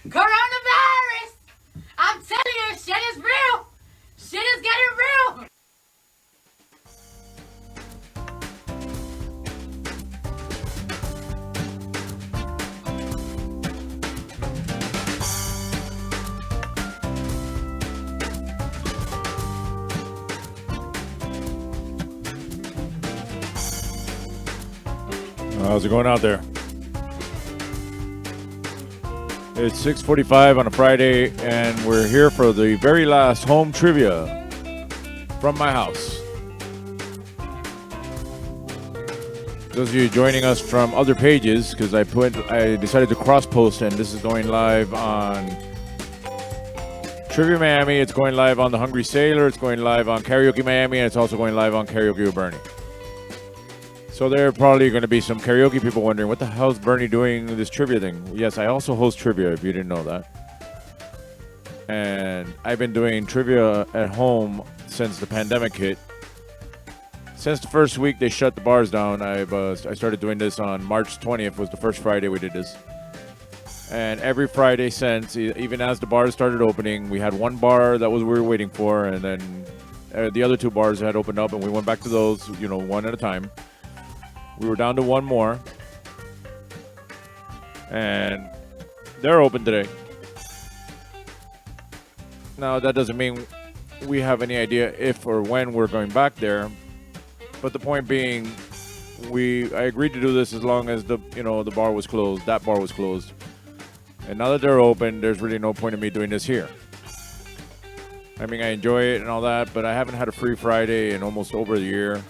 Coronavirus! I'm telling you, shit is real! Shit is getting real! How's it going out there? It's 6:45 on a Friday, and we're here for the very last home trivia from my house. Those of you joining us from other pages, because I decided to cross-post, and this is going live on Trivia Miami. It's going live on The Hungry Sailor. It's going live on Karaoke Miami, and it's also going live on Karaoke with Bernie. So there are probably going to be some karaoke people wondering, what the hell is Bernie doing this trivia thing? Yes, I also host trivia, if you didn't know that. And I've been doing trivia at home since the pandemic hit. Since the first week they shut the bars down, I started doing this on March 20th, was the first Friday we did this. And every Friday since, even as the bars started opening, we had one bar that we were waiting for, and then the other two bars had opened up, and we went back to those, one at a time. We were down to one more, and they're open today. Now, that doesn't mean we have any idea if or when we're going back there, but the point being, I agreed to do this as long as the bar was closed, that bar was closed. And now that they're open, there's really no point in me doing this here. I mean, I enjoy it and all that, but I haven't had a free Friday in almost over a year.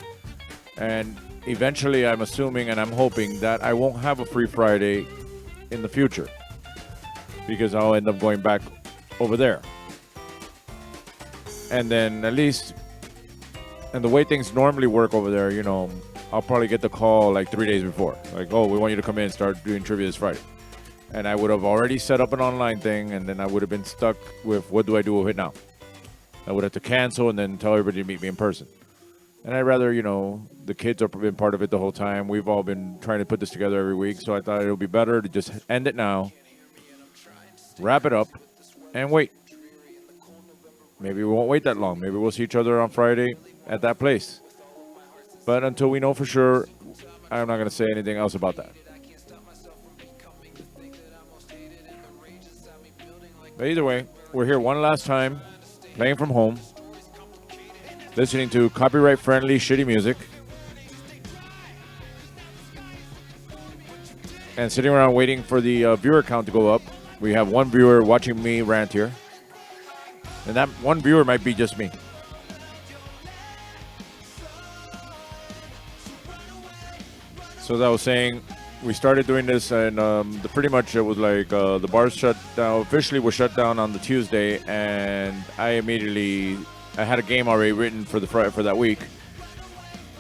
And eventually, I'm assuming and I'm hoping that I won't have a free Friday in the future, because I'll end up going back over there. And then at least, and the way things normally work over there, I'll probably get the call like 3 days before. Like, oh, we want you to come in and start doing trivia this Friday. And I would have already set up an online thing, and then I would have been stuck with, what do I do with it now? I would have to cancel and then tell everybody to meet me in person. And I'd rather, the kids have been part of it the whole time. We've all been trying to put this together every week, so I thought it would be better to just end it now, wrap it up, and wait. Maybe we won't wait that long. Maybe we'll see each other on Friday at that place. But until we know for sure, I'm not going to say anything else about that. But either way, we're here one last time, playing from home, listening to copyright-friendly, shitty music, and sitting around waiting for the viewer count to go up. We have one viewer watching me rant here, and that one viewer might be just me. So as I was saying, we started doing this, and pretty much it was like the bars shut down, officially was shut down on the Tuesday, and I had a game already written for that week,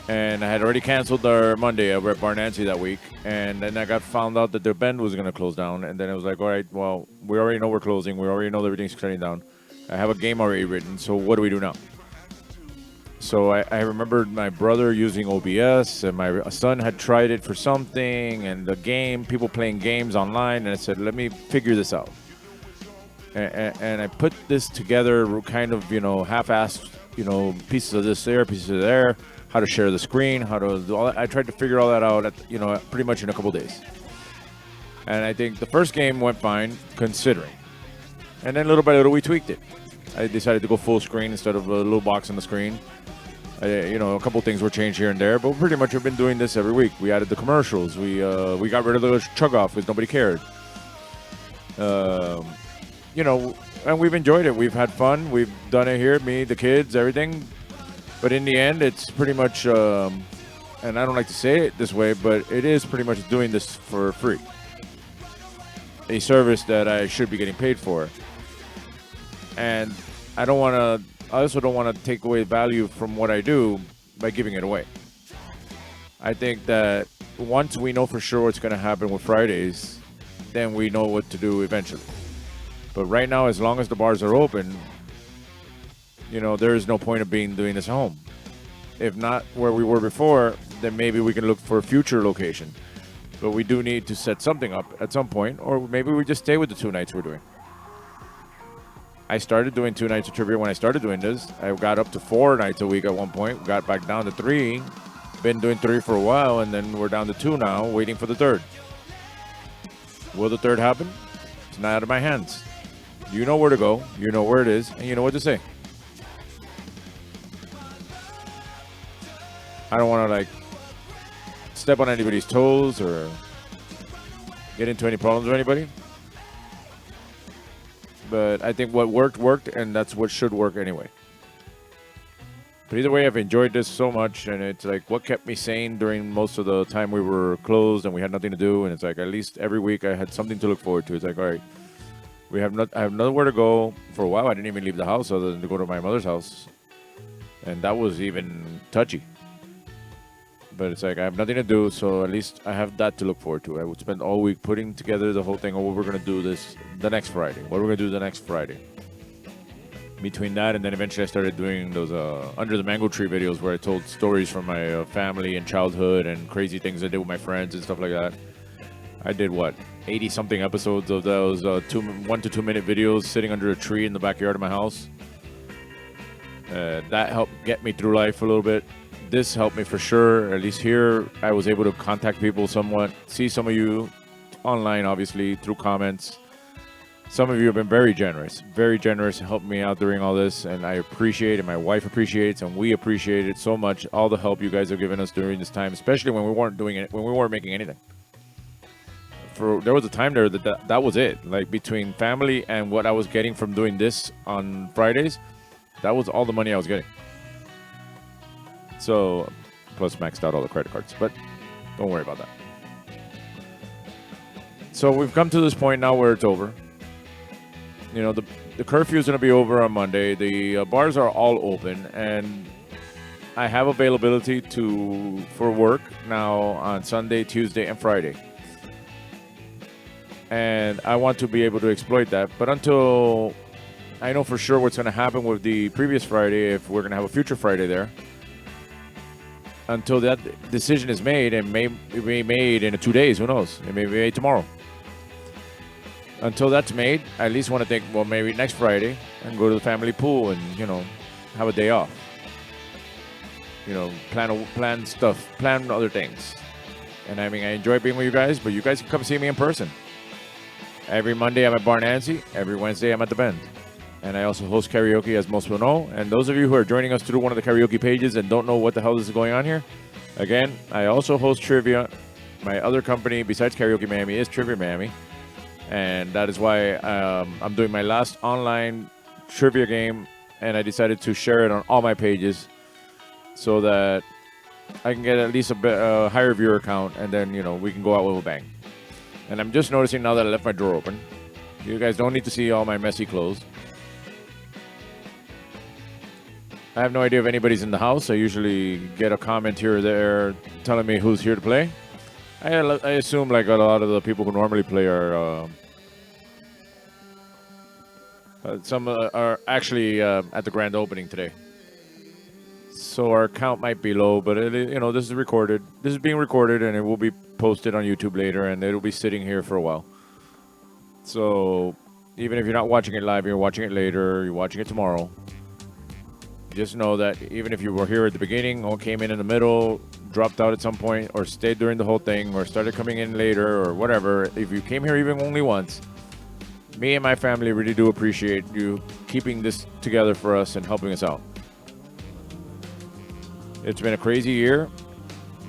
and I had already canceled our Monday over at Bar Nancy that week, and then I got found out that the Bend was going to close down, and then it was like, all right, well, we already know we're closing, we already know that everything's shutting down. I have a game already written, so what do we do now? So I remembered my brother using OBS, and my son had tried it for something, and people playing games online, and I said, let me figure this out. And I put this together kind of, half-assed, pieces of this there, pieces of there, how to share the screen, how to do all that. I tried to figure all that out, pretty much in a couple days. And I think the first game went fine, considering. And then little by little, we tweaked it. I decided to go full screen instead of a little box on the screen. A couple things were changed here and there, but pretty much we've been doing this every week. We added the commercials. We got rid of the chug-off because nobody cared. And we've enjoyed it. We've had fun. We've done it here, me, the kids, everything. But in the end, it's pretty much, and I don't like to say it this way, but it is pretty much doing this for free. A service that I should be getting paid for. And I also don't want to take away value from what I do by giving it away. I think that once we know for sure what's going to happen with Fridays, then we know what to do eventually. But right now, as long as the bars are open, there is no point of doing this at home. If not where we were before, then maybe we can look for a future location. But we do need to set something up at some point, or maybe we just stay with the 2 nights we're doing. I started doing 2 nights of trivia when I started doing this. I got up to 4 nights a week at one point, got back down to 3, been doing 3 for a while, and then we're down to 2 now, waiting for the 3rd. Will the 3rd happen? It's not out of my hands. You know where to go, you know where it is, and you know what to say. I don't want to like step on anybody's toes or get into any problems with anybody. But I think what worked, and that's what should work anyway. But either way, I've enjoyed this so much, and it's like what kept me sane during most of the time we were closed and we had nothing to do. And it's like at least every week I had something to look forward to. It's like, all right, I have nowhere to go. For a while, I didn't even leave the house other than to go to my mother's house, and that was even touchy. But it's like I have nothing to do, so at least I have that to look forward to. I would spend all week putting together the whole thing of what we're going to do the next Friday. What we're going to do the next Friday. Between that and then eventually I started doing those Under the Mango Tree videos where I told stories from my family and childhood and crazy things I did with my friends and stuff like that. I did, 80-something episodes of those 1 to 2 minute videos sitting under a tree in the backyard of my house. That helped get me through life a little bit. This helped me for sure. At least here, I was able to contact people somewhat, see some of you online, obviously, through comments. Some of you have been very generous, helping me out during all this, and I appreciate it. My wife appreciates, and we appreciate it so much. All the help you guys have given us during this time, especially when we weren't doing it, when we weren't making anything. There was a time there that was it. Like between family and what I was getting from doing this on Fridays, that was all the money I was getting. So, plus maxed out all the credit cards, but don't worry about that. So we've come to this point now where it's over. You know, the curfew is going to be over on Monday. The bars are all open, and I have availability for work now on Sunday, Tuesday, and Friday. And I want to be able to exploit that. But until I know for sure what's going to happen with the previous Friday, if we're going to have a future Friday there, until that decision is made, and it may be made in 2 days, who knows? It may be made tomorrow. Until that's made, I at least want to think, well, maybe next Friday and go to the family pool and, you know, have a day off. You know, plan stuff, plan other things. And I mean, I enjoy being with you guys, but you guys can come see me in person. Every Monday I'm at Bar Nancy. Every Wednesday I'm at the Bend. And I also host karaoke, as most people know. And those of you who are joining us through one of the karaoke pages and don't know what the hell is going on here, again, I also host trivia. My other company besides Karaoke Miami is Trivia Miami. And that is why I'm doing my last online trivia game, and I decided to share it on all my pages so that I can get at least a higher viewer count, and then, you know, we can go out with a bang. And I'm just noticing now that I left my drawer open. You guys don't need to see all my messy clothes. I have no idea if anybody's in the house. I usually get a comment here or there telling me who's here to play. I assume like a lot of the people who normally play are some are actually at the grand opening today. So our count might be low, but you know, this is recorded. This is being recorded, and it will be posted on YouTube later, and it'll be sitting here for a while. So even if you're not watching it live, you're watching it later, you're watching it tomorrow. Just know that even if you were here at the beginning or came in the middle, dropped out at some point, or stayed during the whole thing, or started coming in later, or whatever, if you came here even only once, me and my family really do appreciate you keeping this together for us and helping us out. It's been a crazy year,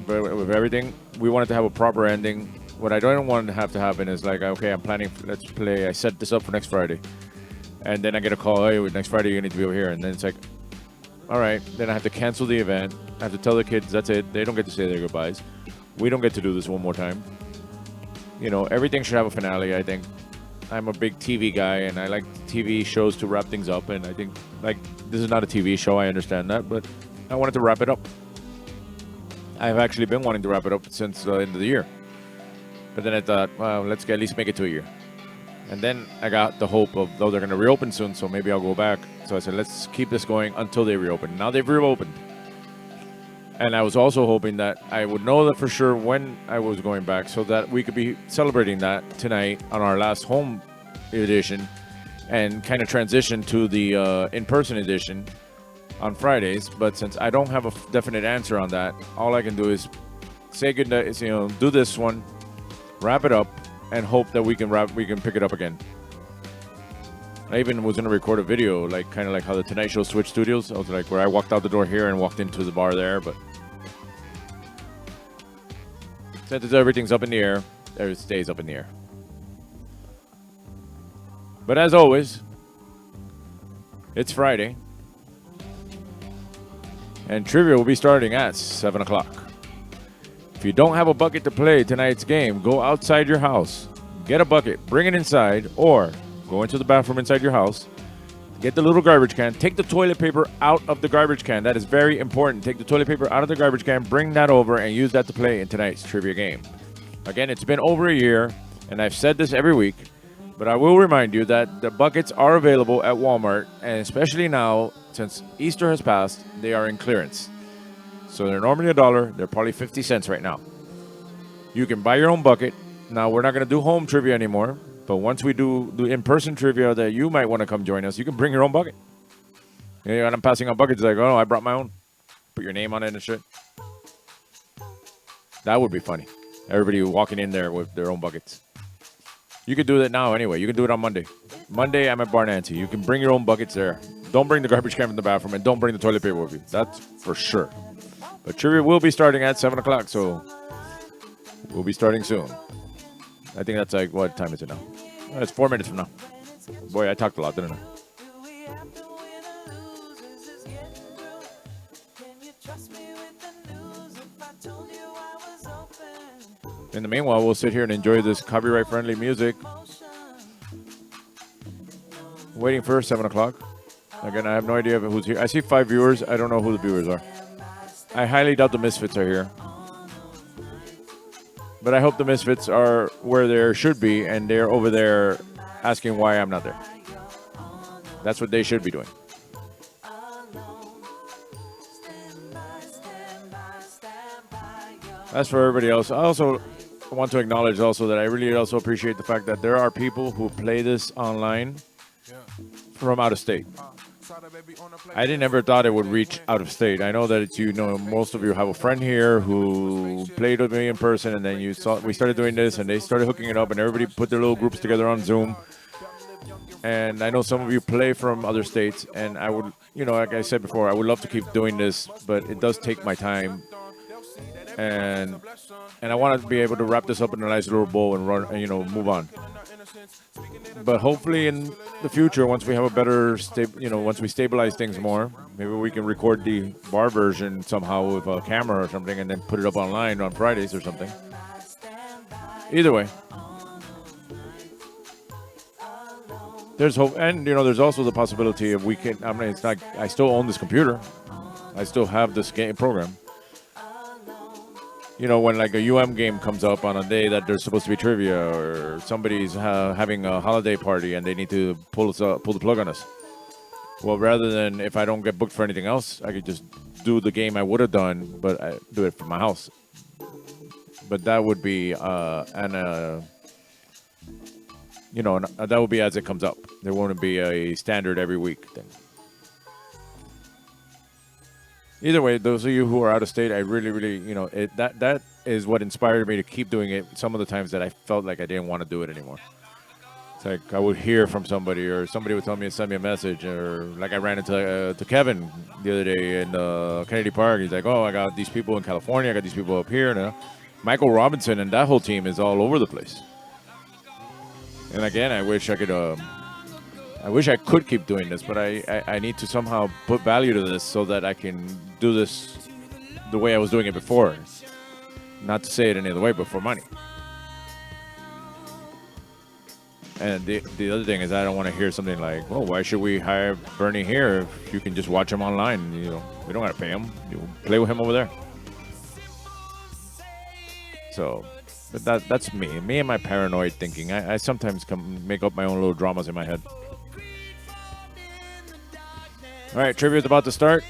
but with everything, we wanted to have a proper ending. What I don't want to have to happen is like, okay, I'm planning, let's play, I set this up for next Friday. And then I get a call, hey, next Friday you need to be over here. And then it's like, all right, then I have to cancel the event. I have to tell the kids, that's it. They don't get to say their goodbyes. We don't get to do this one more time. You know, everything should have a finale, I think. I'm a big TV guy, and I like TV shows to wrap things up. And I think, like, this is not a TV show, I understand that, but I wanted to wrap it up. I've actually been wanting to wrap it up since the end of the year. But then I thought, well, let's at least make it to a year. And then I got the hope of, though they're going to reopen soon, so maybe I'll go back. So I said, let's keep this going until they reopen. Now they've reopened. And I was also hoping that I would know that for sure when I was going back so that we could be celebrating that tonight on our last home edition and kind of transition to the in-person edition on Fridays. But since I don't have a definite answer on that, all I can do is say goodnight, do this one, wrap it up, and hope that we can pick it up again. I even was going to record a video, like kind of like how the Tonight Show switched studios. I was like, where I walked out the door here and walked into the bar there, but since everything's up in the air, it stays up in the air. But as always, it's Friday, and trivia will be starting at 7 o'clock. If you don't have a bucket to play tonight's game, go outside your house, get a bucket, bring it inside, or go into the bathroom inside your house, get the little garbage can, take the toilet paper out of the garbage can. That is very important. Take the toilet paper out of the garbage can, bring that over, and use that to play in tonight's trivia game. Again, it's been over a year, and I've said this every week, but I will remind you that the buckets are available at Walmart, and especially now, since Easter has passed, they are in clearance. So they're normally $1. They're probably 50 cents right now. You can buy your own bucket. Now, we're not going to do home trivia anymore. But once we do the in-person trivia that you might want to come join us, you can bring your own bucket. And I'm passing out buckets like, oh, no, I brought my own. Put your name on it and shit. That would be funny. Everybody walking in there with their own buckets. You can do that now anyway. You can do it on Monday. Monday, I'm at Bar Nancy. You can bring your own buckets there. Don't bring the garbage can from the bathroom, and don't bring the toilet paper with you. That's for sure. But trivia will be starting at 7 o'clock, so we'll be starting soon. I think that's like, what time is it now? It's 4 minutes from now. Boy, I talked a lot, didn't I? In the meanwhile, we'll sit here and enjoy this copyright-friendly music. Waiting for 7 o'clock. Again, I have no idea who's here. I see 5 viewers. I don't know who the viewers are. I highly doubt the Misfits are here. But I hope the Misfits are where they should be, and they're over there asking why I'm not there. That's what they should be doing. As for everybody else, I also want to acknowledge also that I really also appreciate the fact that there are people who play this online from out of state. I didn't ever thought it would reach out of state. I know that it's, most of you have a friend here who played with me in person, and then we started doing this, and they started hooking it up, and everybody put their little groups together on Zoom. And I know some of you play from other states, and I would, like I said before, I would love to keep doing this, but it does take my time. And I want to be able to wrap this up in a nice little bowl and run, move on. But hopefully in the future, once we have a better, once we stabilize things more, maybe we can record the bar version somehow with a camera or something, and then put it up online on Fridays or something. Either way, there's hope, and there's also the possibility of we can. It's not. I still own this computer. I still have this game program. When like a game comes up on a day that there's supposed to be trivia, or somebody's having a holiday party and they need to pull the plug on us. Well, rather than if I don't get booked for anything else, I could just do the game I would have done, but I do it from my house. But that would be that would be as it comes up. There won't be a standard every week thing. Either way, those of you who are out of state, I really, really, that is what inspired me to keep doing it some of the times that I felt like I didn't want to do it anymore. It's like I would hear from somebody, or somebody would tell me to send me a message, or like I ran into to Kevin the other day in Kennedy Park. He's like, oh, I got these people in California, I got these people up here. And Michael Robinson and that whole team is all over the place. And again, I wish I could keep doing this, but I need to somehow put value to this so that I can do this the way I was doing it before. Not to say it any other way, but for money. And the other thing is, I don't want to hear something like, well, why should we hire Bernie here if you can just watch him online? We don't got to pay him. You play with him over there. So, but that's me. Me and my paranoid thinking. I sometimes make up my own little dramas in my head. All right, trivia is about to start.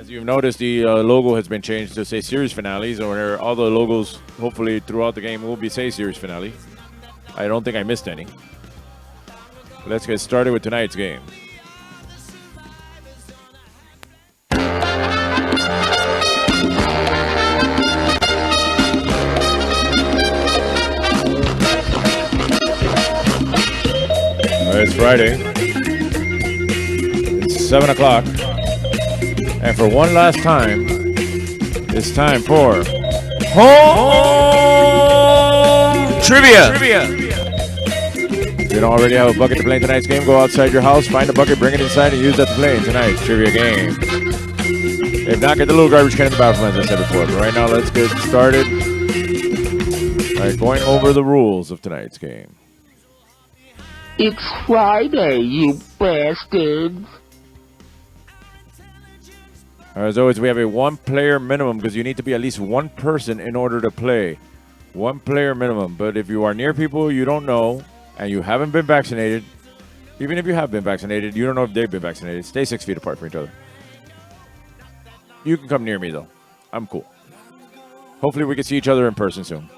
As you've noticed, the logo has been changed to say series finale, so all the logos, hopefully throughout the game, will be say series finale. I don't think I missed any. Let's get started with tonight's game. It's Friday. It's 7 o'clock. And for one last time, it's time for Home Trivia. If you don't already have a bucket to play in tonight's game, go outside your house, find a bucket, bring it inside, and use that to play in tonight's trivia game. If not, get the little garbage can in the bathroom, as I said before. But right now, let's get started by going over the rules of tonight's game. It's Friday, you bastards. As always, we have a one-player minimum because you need to be at least one person in order to play. One player minimum. But if you are near people you don't know and you haven't been vaccinated, even if you have been vaccinated, you don't know if they've been vaccinated, stay 6 feet apart from each other. You can come near me, though. I'm cool. Hopefully we can see each other in person soon.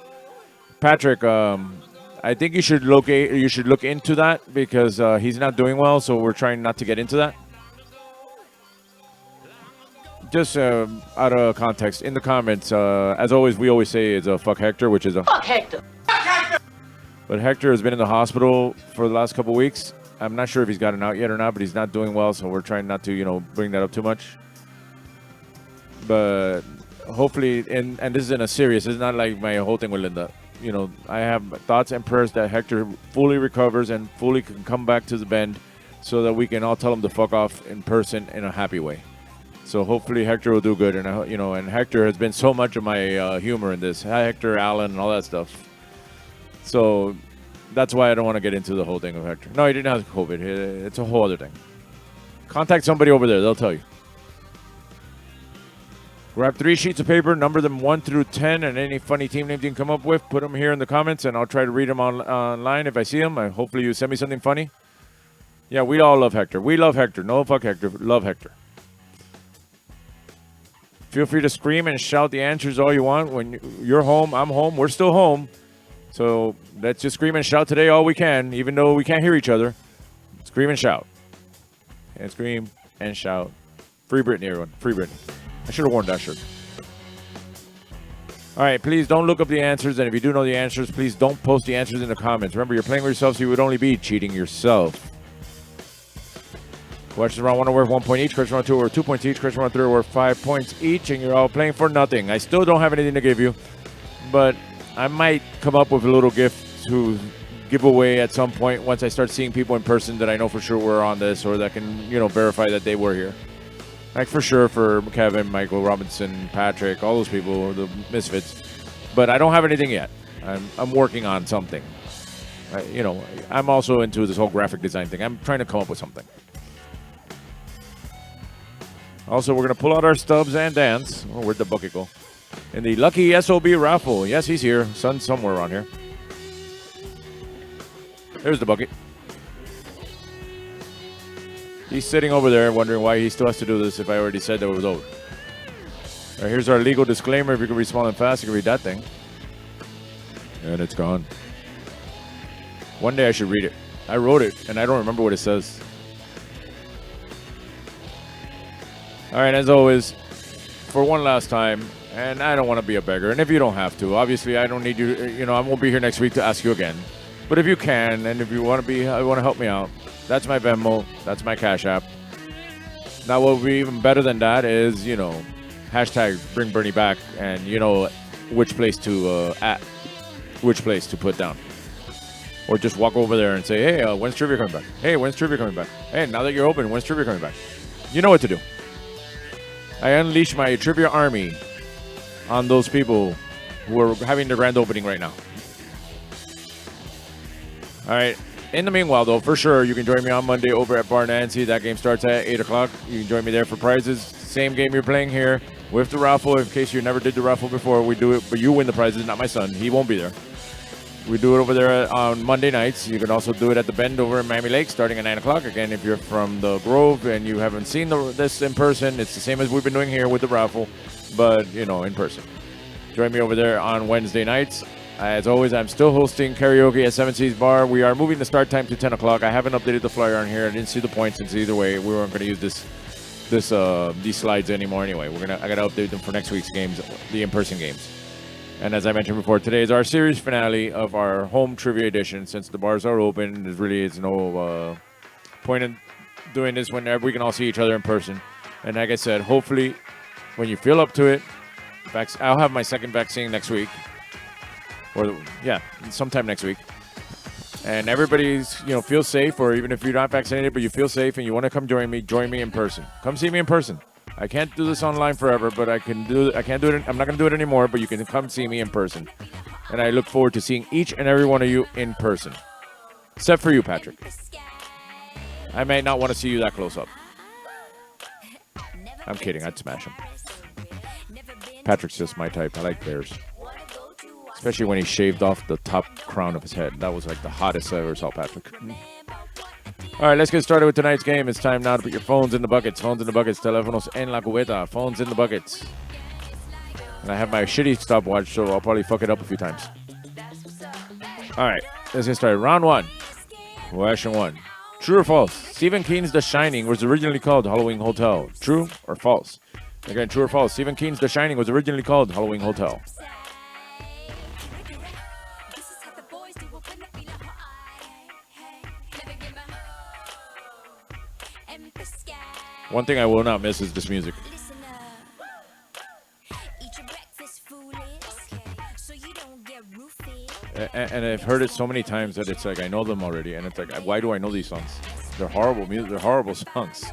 Patrick, I think you should look into that because he's not doing well, so we're trying not to get into that. Just out of context, in the comments, as always, we always say it's a fuck Hector, which is a Fuck Hector. But Hector has been in the hospital for the last couple weeks. I'm not sure if he's gotten out yet or not, but he's not doing well, so we're trying not to, bring that up too much. But hopefully, and this isn't a serious, it's not like my whole thing with Linda. I have thoughts and prayers that Hector fully recovers and fully can come back to the Bend so that we can all tell him to fuck off in person in a happy way. So hopefully Hector will do good, and and Hector has been so much of my humor in this. Hector, Alan, and all that stuff. So that's why I don't want to get into the whole thing of Hector. No, he didn't have COVID. It's a whole other thing. Contact somebody over there; they'll tell you. Grab 3 sheets of paper, number them 1 through 10, and any funny team names you can come up with, put them here in the comments, and I'll try to read them online if I see them. Hopefully you send me something funny. Yeah, we all love Hector. We love Hector. No fuck Hector. Love Hector. Feel free to scream and shout the answers all you want. When you're home, I'm home, we're still home. So let's just scream and shout today all we can, even though we can't hear each other. Scream and shout. And scream and shout. Free Britney, everyone. Free Britney. I should have worn that shirt. All right, please don't look up the answers. And if you do know the answers, please don't post the answers in the comments. Remember, you're playing with yourself, so you would only be cheating yourself. Questions round 1 are worth 1 point each. Questions round 2 are worth 2 points each. Questions round 3 are worth 5 points each. And you're all playing for nothing. I still don't have anything to give you. But I might come up with a little gift to give away at some point once I start seeing people in person that I know for sure were on this or that can, verify that they were here. Like for sure for Kevin, Michael, Robinson, Patrick, all those people, the Misfits. But I don't have anything yet. I'm working on something. I'm also into this whole graphic design thing. I'm trying to come up with something. Also, we're going to pull out our stubs and dance. Oh, where'd the bucket go? In the Lucky SOB raffle. Yes, he's here. Son's somewhere around here. There's the bucket. He's sitting over there wondering why he still has to do this if I already said that it was over. All right, here's our legal disclaimer. If you can read small and fast, you can read that thing. And it's gone. One day I should read it. I wrote it, and I don't remember what it says. All right, as always, for one last time, and I don't want to be a beggar, and if you don't have to, obviously I don't need you, I won't be here next week to ask you again. But if you can, and if you want to help me out, that's my Venmo, that's my Cash App. Now, what would be even better than that is, hashtag bring Bernie back, and which place to put down. Or just walk over there and say, hey, when's trivia coming back? Hey, when's trivia coming back? Hey, now that you're open, when's trivia coming back? You know what to do. I unleash my trivia army on those people who are having their grand opening right now. All right. In the meanwhile, though, for sure, you can join me on Monday over at Bar Nancy. That game starts at 8 o'clock. You can join me there for prizes. Same game you're playing here with the raffle. In case you never did the raffle before, we do it, but you win the prizes, not my son. He won't be there. We do it over there on Monday nights. You can also do it at the Bend over in Miami Lake starting at 9 o'clock. Again, if you're from the Grove and you haven't seen this in person, it's the same as we've been doing here with the raffle, but, in person. Join me over there on Wednesday nights. As always, I'm still hosting karaoke at Seven Seas Bar. We are moving the start time to 10 o'clock. I haven't updated the flyer on here. I didn't see the points, since either way, we weren't going to use these slides anymore anyway. I got to update them for next week's games, the in-person games. And as I mentioned before, today is our series finale of our home trivia edition. Since the bars are open, there really is no point in doing this whenever we can all see each other in person. And like I said, hopefully, when you feel up to it, I'll have my second vaccine next week. Sometime next week. And everybody's, feel safe, or even if you're not vaccinated, but you feel safe and you want to come join me in person. Come see me in person. I can't do this online forever, but I can't do it. I'm not going to do it anymore, but you can come see me in person. And I look forward to seeing each and every one of you in person. Except for you, Patrick. I may not want to see you that close up. I'm kidding. I'd smash him. Patrick's just my type. I like bears. Especially when he shaved off the top crown of his head. That was like the hottest I ever saw Patrick. All right, let's get started with tonight's game. It's time now to put your phones in the buckets. Phones in the buckets. Teléfonos en la cubeta. Phones in the buckets. And I have my shitty stopwatch, so I'll probably fuck it up a few times. All right, let's get started. Round one. Question one. True or false? Stephen King's The Shining was originally called Halloween Hotel. True or false? Again, true or false? Stephen King's The Shining was originally called Halloween Hotel. One thing I will not miss is this music. And I've heard it so many times that it's like I know them already, and it's like, why do I know these songs? They're horrible music. They're horrible songs.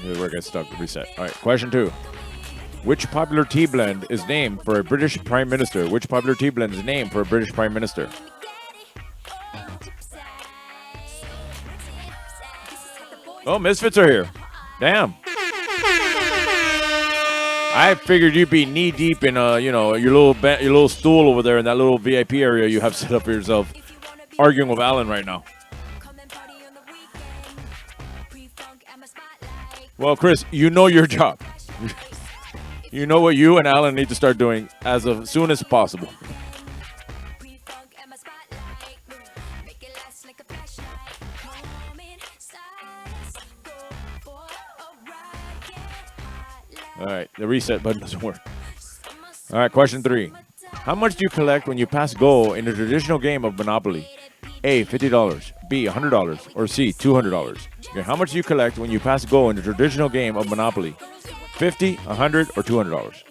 Where it gets stuck. Reset. All right. Question two. Which popular tea blend is named for a British Prime Minister? Which popular tea blend is named for a British Prime Minister? Oh, Misfits are here. Damn. I figured you'd be knee deep in your little stool over there in that little VIP area you have set up for yourself, arguing with Alan right now. Well, Chris, you know your job. You know what you and Alan need to start doing as soon as possible. All right, the reset button doesn't work. All right, question three. How much do you collect when you pass go in a traditional game of Monopoly? A, $50, B, $100, or C, $200. Okay, how much do you collect when you pass go in the traditional game of Monopoly? $50, $100, or $200?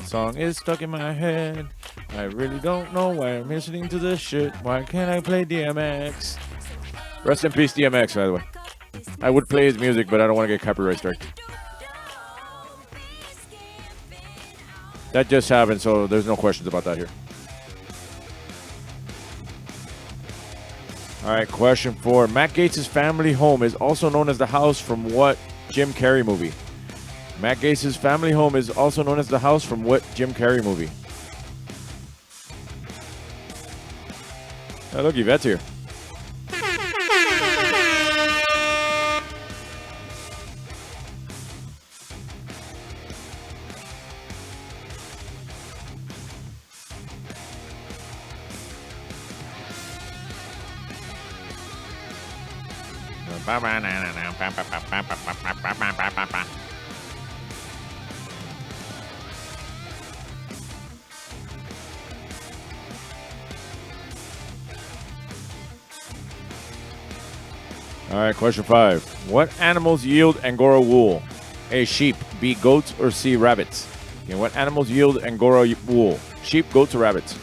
Song is stuck in my head. I really don't know why I'm listening to this shit. Why can't I play DMX? Rest in peace, DMX, by the way. I would play his music, but I don't want to get copyright strike. That just happened, so there's no questions about that here. All right, question four. Matt Gaetz' family home is also known as the house from what Jim Carrey movie? Matt Gaetz' family home is also known as the house from what Jim Carrey movie? Oh, look, Yvette's here. All right, question five. What animals yield Angora wool? A, sheep, B, goats, or C, rabbits? Okay, what animals yield Angora wool? Sheep, goats, or rabbits?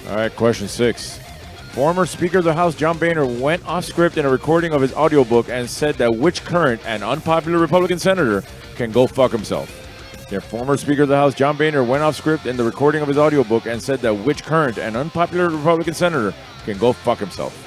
All right, question 6. Former Speaker of the House John Boehner went off script in a recording of his audiobook and said that which current and unpopular Republican senator can go fuck himself. The former Speaker of the House John Boehner went off script in the recording of his audiobook and said that which current and unpopular Republican senator can go fuck himself.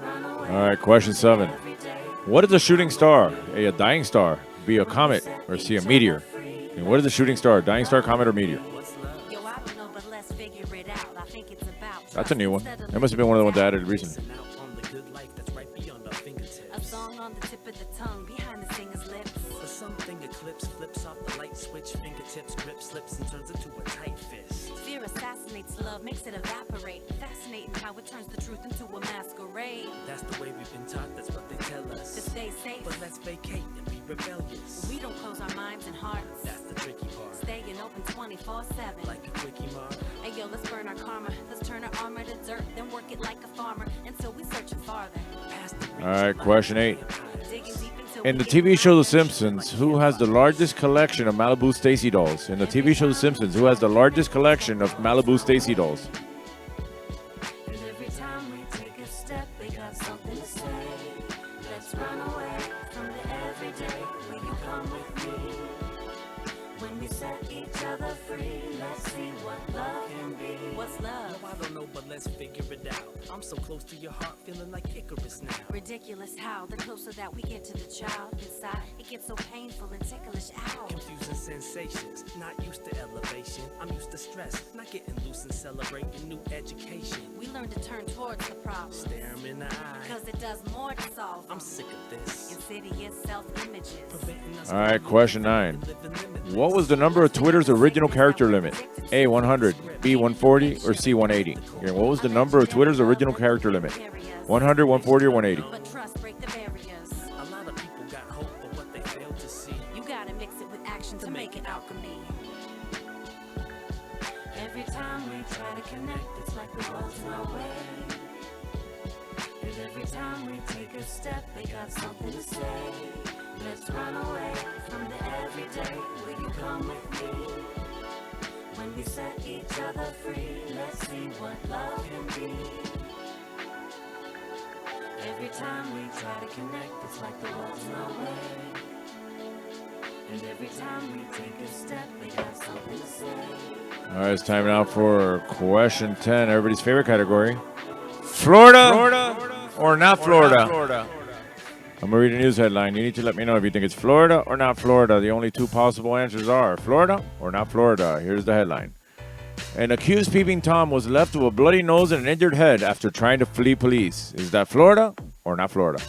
All right, question 7. What is a shooting star? A, dying star, B, a comet, or C, a meteor? And what is a shooting star? Dying star, comet, or meteor? That's a new one. That must have been one of the ones I added recently. A song on the tip of the tongue, behind the singer's lips. For something eclipse flips off the light switch, fingertips grip slips and turns into a tight fist. Fear assassinates love, makes it evaporate. Fascinating how it turns the truth into a masquerade. That's the way we've been taught, that's what they tell us. To stay safe, But let's vacate and be rebellious. we don't close our minds and hearts. That's the tricky part. Staying open 24/7. Like a quickie mark. Hey yo, let's burn our karma. Let's turn our armor to dirt, then work it like a farmer until we searching farther. Past the All right, question 8. Digging deep until In we the get TV show The down. Simpsons, who has the largest collection of Malibu Stacy dolls? In the TV show The Simpsons, who has the largest collection of Malibu Stacy dolls? And every time we take a step, they got something to say. Let's run away from the everyday. Will you come with me? When we set each other free, let's see what love can be. What's love? No, I don't know, but let's figure it out. I'm so close to your heart, feeling like Icarus now. Ridiculous how the closer that we get to the child inside, it gets so painful and ticklish. Ow. Confusing sensations, not used to elevation. I'm used to stress, not getting loose and celebrating new education. We learn to turn towards the problem, Stare 'em in the eye. because it does more to solve them. I'm sick of this. Insidious self-images. Preventing us All right, from question 9. living limitless. What was the number of Twitter's original character limit? A, 100, B, 140, or C, 180? Okay, what was the number of Twitter's original character limit? 100, 140, or 180? But trust break the barriers. A lot of people got hope, but what they fail to see. You gotta mix it with action to make it alchemy. Every time we try to connect, it's like the world's in our way. And every time we take a step, they got something to say. Let's run away from the everyday. Will you come with me? When we set each other free, let's see what love can be. Every time we try to connect, it's like the world's in our way. And every time we take a step, they got something to say. All right, it's time now for question 10, everybody's favorite category. Florida, or not Florida? I'm going to read a news headline. You need to let me know if you think it's Florida or not Florida. The only two possible answers are Florida or not Florida. Here's the headline. An accused peeping Tom was left with a bloody nose and an injured head after trying to flee police. Is that Florida or not Florida?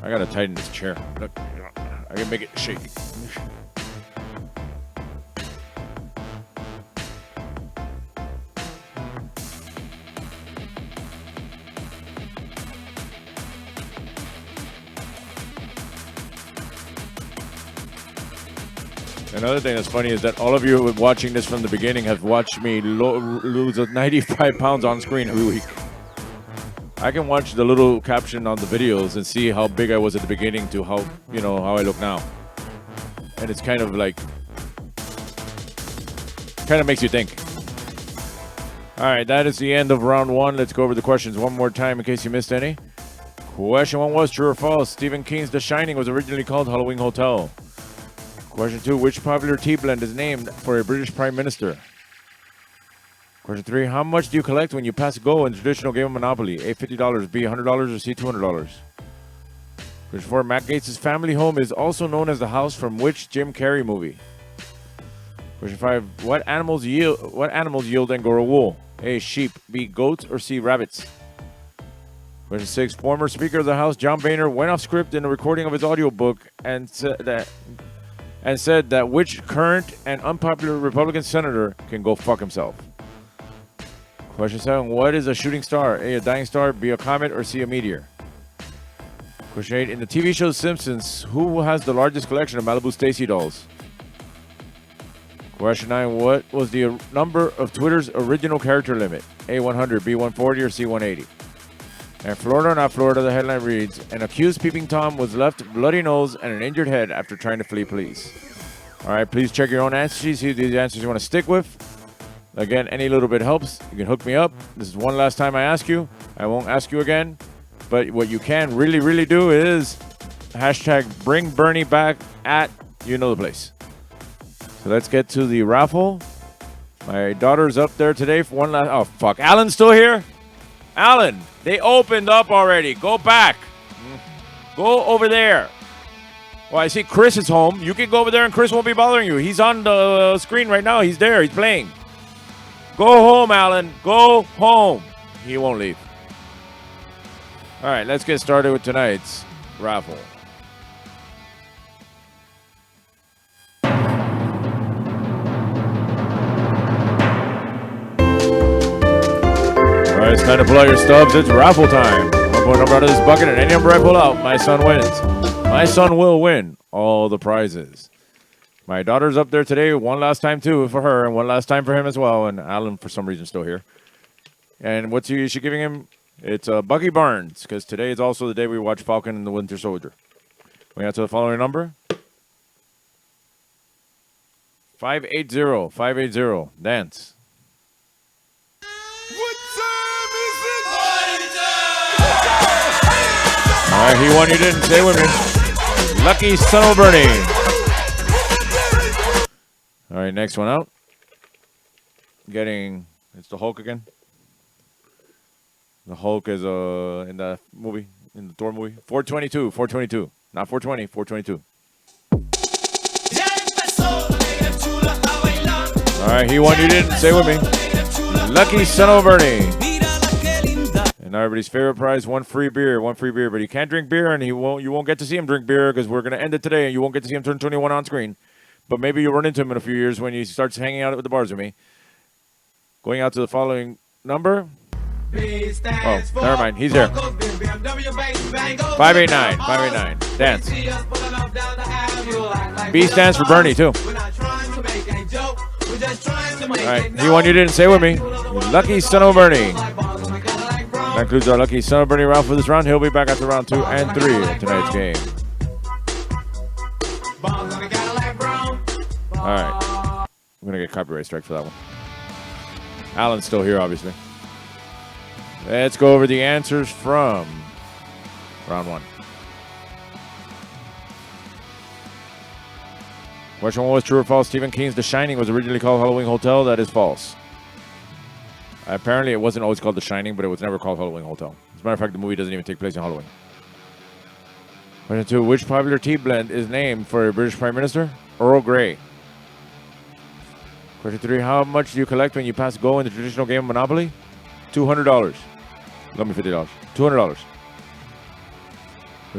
I gotta tighten this chair. Look, I can make it shaky. Another thing that's funny is that all of you watching this from the beginning have watched me lose 95 pounds on screen every week. I can watch the little caption on the videos and see how big I was at the beginning to how I look now. And it's kind of like Kind of makes you think. All right, that is the end of round one. Let's go over the questions one more time in case you missed any. Question one was true or false. Stephen King's The Shining was originally called Halloween Hotel. Question two, which popular tea blend is named for a British Prime Minister? Question three, how much do you collect when you pass go in the traditional game of Monopoly? A, $50, B, $100, or C, $200? Question four, Matt Gaetz' family home is also known as the house from which Jim Carrey movie? Question five, what animals yield Angora wool? A, sheep, B, goats, or C, rabbits? Question six, former Speaker of the House John Boehner went off script in a recording of his audiobook and said that which current and unpopular Republican senator can go fuck himself? Question seven, what is a shooting star? A, a dying star, B, a comet, or C, a meteor? Question eight, in the TV show Simpsons, who has the largest collection of Malibu Stacy dolls? Question 9, what was the number of Twitter's original character limit? A, 100, B, 140, or C, 180? And Florida or not Florida, the headline reads, an accused peeping Tom was left bloody nose and an injured head after trying to flee police. All right, please check your own answer sheets, see these answers you want to stick with. Again, any little bit helps. You can hook me up. This is one last time I ask you. I won't ask you again. But what you can really, really do is hashtag bring Bernie back at you know the place. So let's get to the raffle. My daughter's up there today for one last... Oh, fuck. Alan's still here? Alan, they opened up already. Go back. Go over there. Well, I see Chris is home. You can go over there and Chris won't be bothering you. He's on the screen right now. He's there. He's playing. Go home, Alan. Go home. He won't leave. All right, let's get started with tonight's raffle. All right, it's time to pull out your stubs. It's raffle time. I'll put a number out of this bucket, and any number I pull out, my son wins. My son will win all the prizes. My daughter's up there today one last time, too, for her, and one last time for him as well, and Alan, for some reason, still here. And what's she giving him? It's Bucky Barnes, because today is also the day we watch Falcon and the Winter Soldier. We got to the following number. 580. 580. Dance. All right, he won, you didn't. Stay with me. Lucky son of Bernie. All right, next one out. It's the Hulk again. The Hulk is in the movie, in the Thor movie. 422, 422. Not 420, 422. All right, he won, you didn't. Stay with me. Lucky son of Bernie. And now everybody's favorite prize, one free beer. But he can't drink beer, and you won't get to see him drink beer because we're going to end it today, and you won't get to see him turn 21 on screen. But maybe you'll run into him in a few years when he starts hanging out at the bars with me. Going out to the following number. Oh, never mind. He's here. 589. 589. Dance. B stands for Bernie, too. All right. He won, you didn't. Stay with me. Lucky son of Bernie. That concludes our Lucky son of Bernie round for this round. He'll be back after round 2 and 3 of tonight's game. All right. I'm going to get copyright strike for that one. Alan's still here, obviously. Let's go over the answers from round 1. Question 1 was true or false. Stephen King's The Shining was originally called Halloween Hotel. That is false. Apparently, it wasn't always called The Shining, but it was never called Halloween Hotel. As a matter of fact, the movie doesn't even take place in Halloween. Question 2, which popular tea blend is named for a British Prime Minister? Earl Grey. Question 3, how much do you collect when you pass go in the traditional game of Monopoly? $200. Let me $50. $200.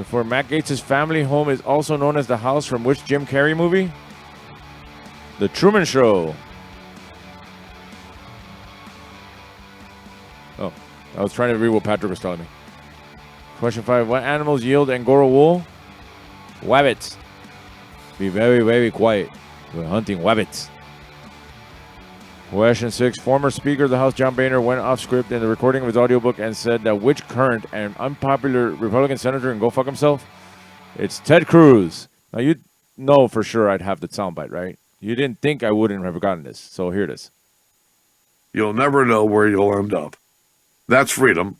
For Matt Gaetz' family home is also known as the house from which Jim Carrey movie? The Truman Show. Oh, I was trying to read what Patrick was telling me. Question 5, what animals yield Angora wool? Wabbits. Be very, very quiet. We're hunting wabbits. Question 6, former Speaker of the House John Boehner went off script in the recording of his audiobook and said that which current and unpopular Republican senator can go fuck himself? It's Ted Cruz. Now, you know for sure I'd have the soundbite, right? You didn't think I wouldn't have gotten this, so here it is. You'll never know where you'll end up. That's freedom.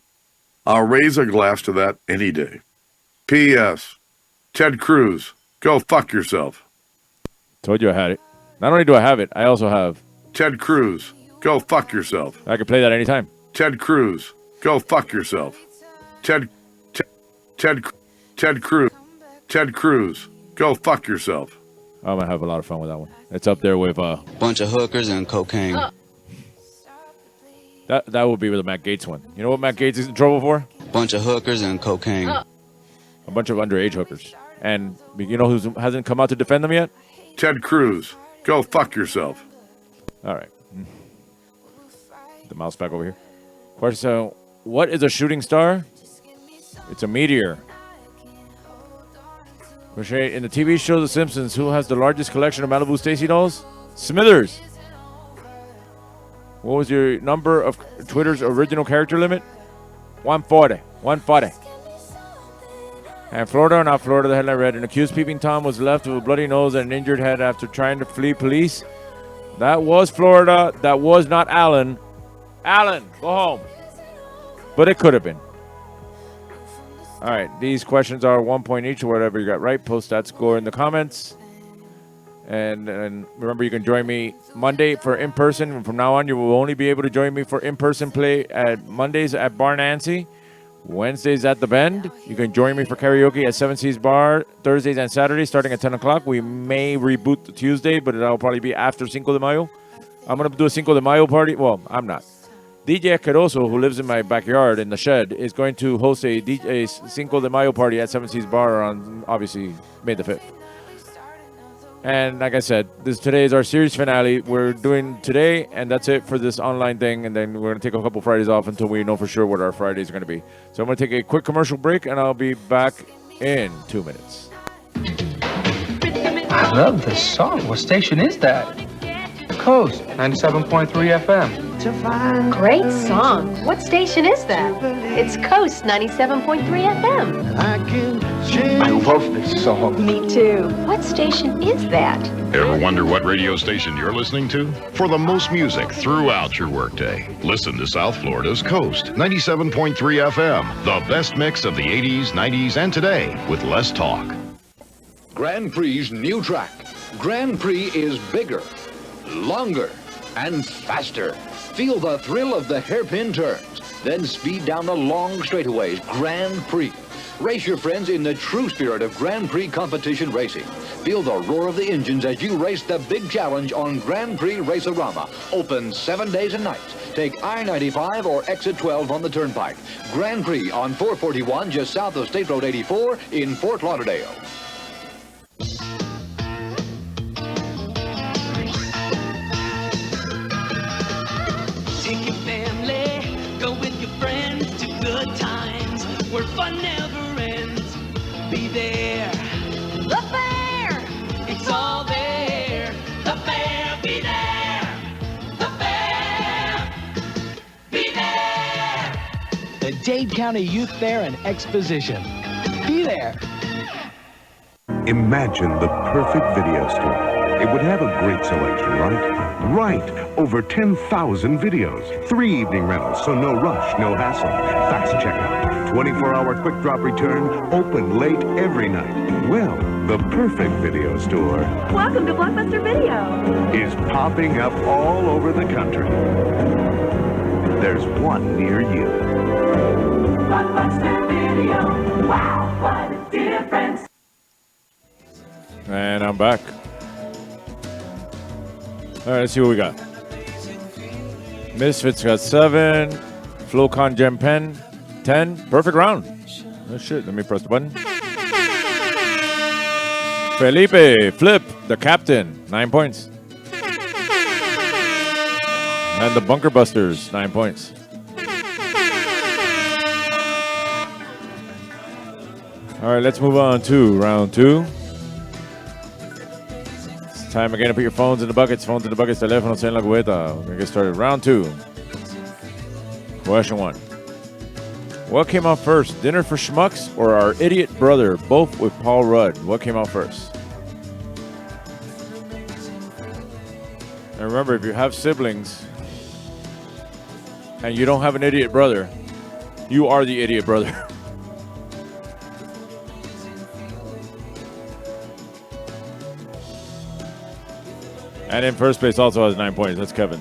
I'll raise a glass to that any day. P.S. Ted Cruz, go fuck yourself. Told you I had it. Not only do I have it, I also have... Ted Cruz, go fuck yourself. I can play that anytime. Ted Cruz, go fuck yourself. Ted Cruz, go fuck yourself. I'm going to have a lot of fun with that one. It's up there with... Bunch of hookers and cocaine. That would be with the Matt Gaetz one. You know what Matt Gaetz is in trouble for? Bunch of hookers and cocaine. A bunch of underage hookers. And you know who hasn't come out to defend them yet? Ted Cruz, go fuck yourself. All right. The mouse back over here. Question, so what is a shooting star? It's a meteor. In the TV show The Simpsons, who has the largest collection of Malibu Stacy dolls? Smithers. What was your number of Twitter's original character limit? 140. And Florida or not Florida, the headline read, an accused peeping Tom was left with a bloody nose and an injured head after trying to flee police. That was Florida. That was not Allen. Allen, go home. But it could have been. All right, these questions are 1 point each or whatever you got right. Post that score in the comments. And remember, you can join me Monday for in-person. From now on, you will only be able to join me for in-person play at Mondays at Bar Nancy. Wednesdays at The Bend. You can join me for karaoke at Seven Seas Bar Thursdays and Saturdays starting at 10 o'clock. We may reboot the Tuesday, but it'll probably be after Cinco de Mayo. I'm going to do a Cinco de Mayo party. Well, I'm not. DJ Caroso, who lives in my backyard in the shed, is going to host a Cinco de Mayo party at Seven Seas Bar on, obviously, May the 5th. And like I said, today is our series finale. We're doing today, and that's it for this online thing. And then we're going to take a couple Fridays off until we know for sure what our Fridays are going to be. So I'm going to take a quick commercial break, and I'll be back in 2 minutes. I love this song. What station is that? Coast 97.3 FM. Great song. What station is that? It's Coast 97.3 FM. I love this song. Me too. What station is that? Ever wonder what radio station you're listening to? For the most music throughout your workday, listen to South Florida's Coast 97.3 FM. The best mix of the 80s, 90s, and today with less talk. Grand Prix's new track. Grand Prix is bigger, longer, and faster. Feel the thrill of the hairpin turns, then speed down the long straightaways. Grand Prix. Race your friends in the true spirit of Grand Prix competition racing. Feel the roar of the engines as you race the big challenge on Grand Prix Race-A-Rama. Open 7 days and nights. Take I-95 or Exit 12 on the Turnpike. Grand Prix on 441 just south of State Road 84 in Fort Lauderdale. Take your family, go with your friends to good times where fun never ends. Be there. The fair! It's all there. The fair, be there. The fair, be there. The Dade County Youth Fair and Exposition. Be there. Imagine the perfect video store. It would have a great selection, right? Right! Over 10,000 videos. 3 evening rentals, so no rush, no hassle. Fast checkout. 24-hour quick drop return. Open late every night. Well, the perfect video store Welcome to Blockbuster Video. is popping up all over the country. There's one near you. Blockbuster Video. Wow, what a difference. And I'm back. All right, let's see what we got. Misfits got 7. Flocon Gem Pen 10. Perfect round. Oh shit, let me press the button. Felipe Flip, the captain, 9 points. And the Bunker Busters, 9 points. All right, let's move on to round 2. Time again to put your phones in the buckets. Phones in the buckets. Teléfonos en la cubeta. We're going to get started. Round 2. Question 1. What came out first? Dinner for Schmucks or Our Idiot Brother? Both with Paul Rudd. What came out first? And remember, if you have siblings and you don't have an idiot brother, you are the idiot brother. And in first place also has 9 points. That's Kevin.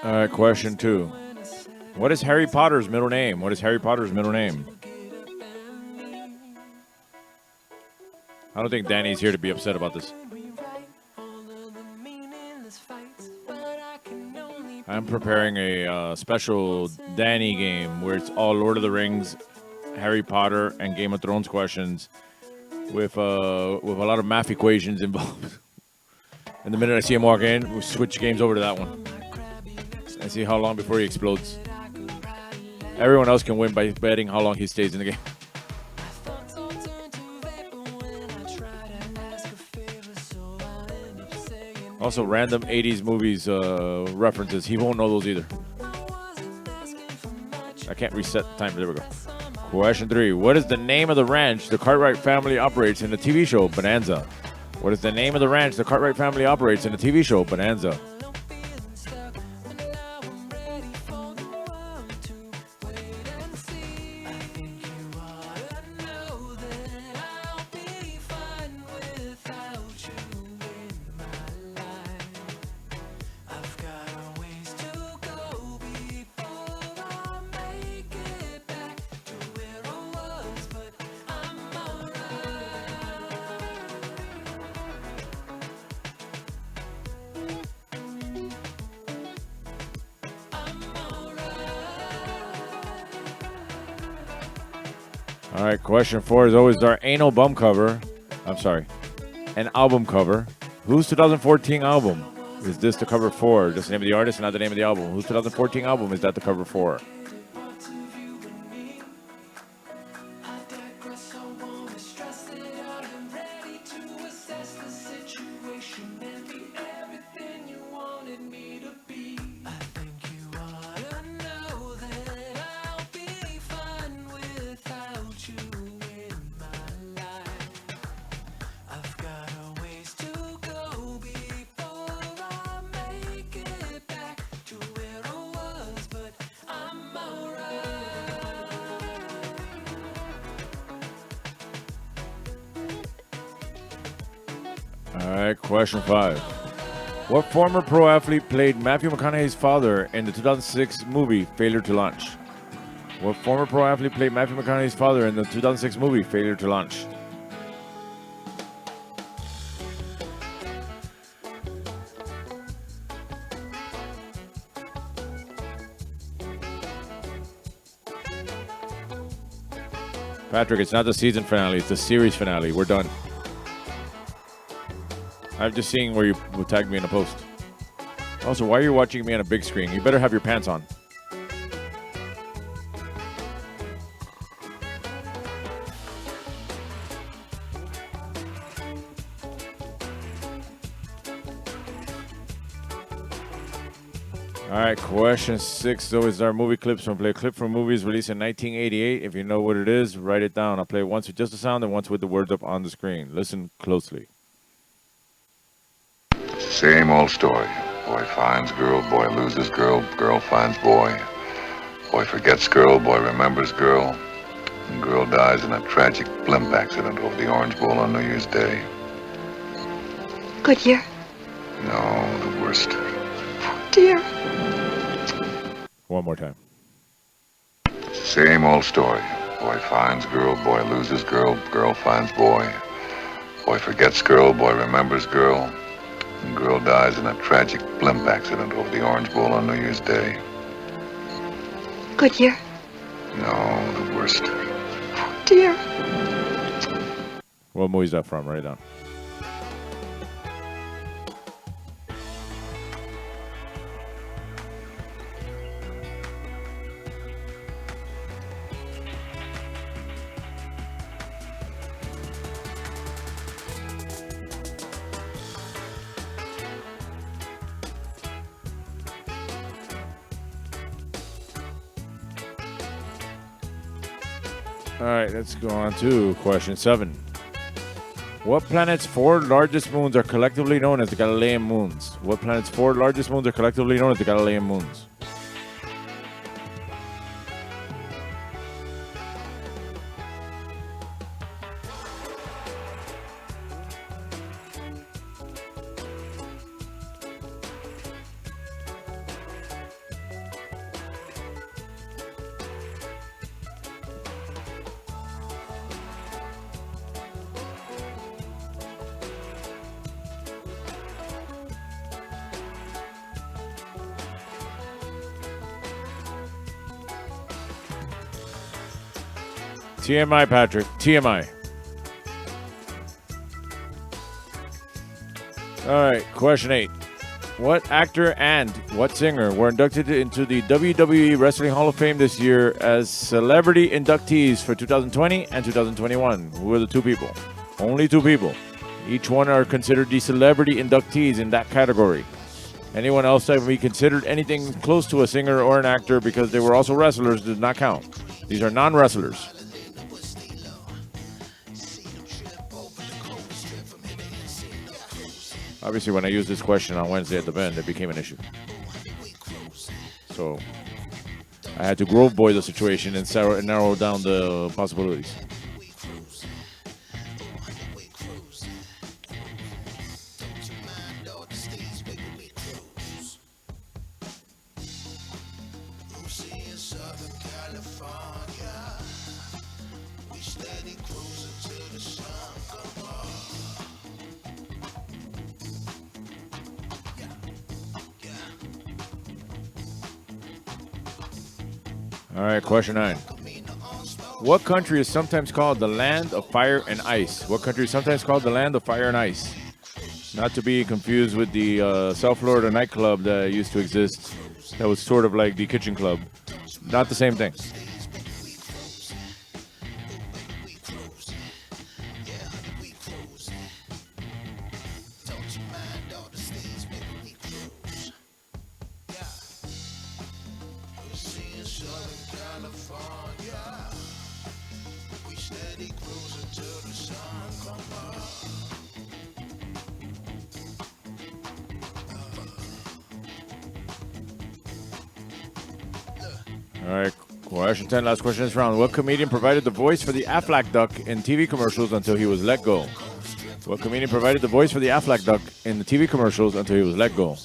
All right, question 2. What is Harry Potter's middle name? What is Harry Potter's middle name? I don't think Danny's here to be upset about this. I'm preparing a special Danny game where it's all Lord of the Rings, Harry Potter, and Game of Thrones questions with a lot of math equations involved. And the minute I see him walk in, we'll switch games over to that one and see how long before he explodes. Everyone else can win by betting how long he stays in the game. Also, random 80s movies references. He won't know those either. I can't reset the timer. There we go. Question 3. What is the name of the ranch the Cartwright family operates in the TV show Bonanza? What is the name of the ranch the Cartwright family operates in the TV show Bonanza? All right, question 4 is always our anal bum cover. I'm sorry, an album cover. Whose 2014 album is this the cover for? Just the name of the artist and not the name of the album. Whose 2014 album is that the cover for? All right, question 5. What former pro athlete played Matthew McConaughey's father in the 2006 movie Failure to Launch? What former pro athlete played Matthew McConaughey's father in the 2006 movie Failure to Launch? Patrick, it's not the season finale, it's the series finale. We're done. I'm just seeing where you will tag me in a post. Also, why are you watching me on a big screen? You better have your pants on. All right, question 6 though is our movie clips. We'll play a clip from movies released in 1988. If you know what it is, write it down. I'll play it once with just the sound and once with the words up on the screen. Listen closely. Same old story. Boy finds girl, boy loses girl, girl finds boy. Boy forgets girl, boy remembers girl. And girl dies in a tragic blimp accident over the Orange Bowl on New Year's Day. Goodyear. No, the worst. Dear. One more time. Same old story. Boy finds girl, boy loses girl, girl finds boy. Boy forgets girl, boy remembers girl. And girl dies in a tragic blimp accident over the Orange Bowl on New Year's Day. Goodyear. No, the worst. Dear. What movie is that from? Write it down. All right, let's go on to question 7. What planet's 4 largest moons are collectively known as the Galilean moons? What planet's 4 largest moons are collectively known as the Galilean moons? TMI, Patrick. TMI. All right, question 8. What actor and what singer were inducted into the WWE Wrestling Hall of Fame this year as celebrity inductees for 2020 and 2021? Who are the 2 people? Only 2 people. Each one are considered the celebrity inductees in that category. Anyone else that would be considered anything close to a singer or an actor because they were also wrestlers does not count. These are non-wrestlers. Obviously, when I used this question on Wednesday at the Bend, it became an issue. So I had to Grove Boy the situation and narrow down the possibilities. All right, question 9. What country is sometimes called the land of fire and ice? What country is sometimes called the land of fire and ice? Not to be confused with the South Florida nightclub that used to exist. That was sort of like the Kitchen Club. Not the same thing. All right, question 10, last question this round. What comedian provided the voice for the Aflac Duck in TV commercials until he was let go? What comedian provided the voice for the Aflac Duck in the TV commercials until he was let go?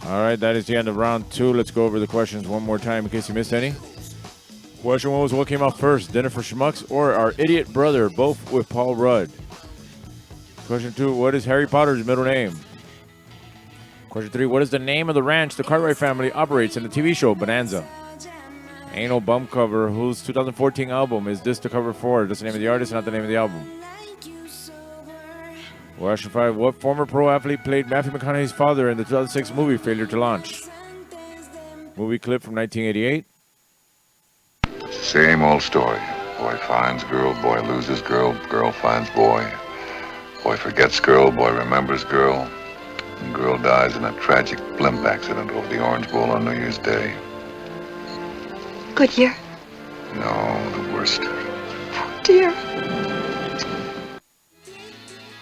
All right, that is the end of round 2. Let's go over the questions one more time in case you missed any. Question 1 was what came out first, Dinner for Schmucks or Our Idiot Brother, both with Paul Rudd? Question 2, what is Harry Potter's middle name? Question 3, what is the name of the ranch the Cartwright family operates in the TV show Bonanza? Anal Bum Cover, whose 2014 album is this the cover for? That's the name of the artist, not the name of the album. Question 5, what former pro athlete played Matthew McConaughey's father in the 2006 movie Failure to Launch? Movie clip from 1988. Same old story. Boy finds girl, boy loses girl, girl finds boy. Boy forgets girl, boy remembers girl. And girl dies in a tragic blimp accident over the Orange Bowl on New Year's Day. Goodyear. No, the worst. Dear.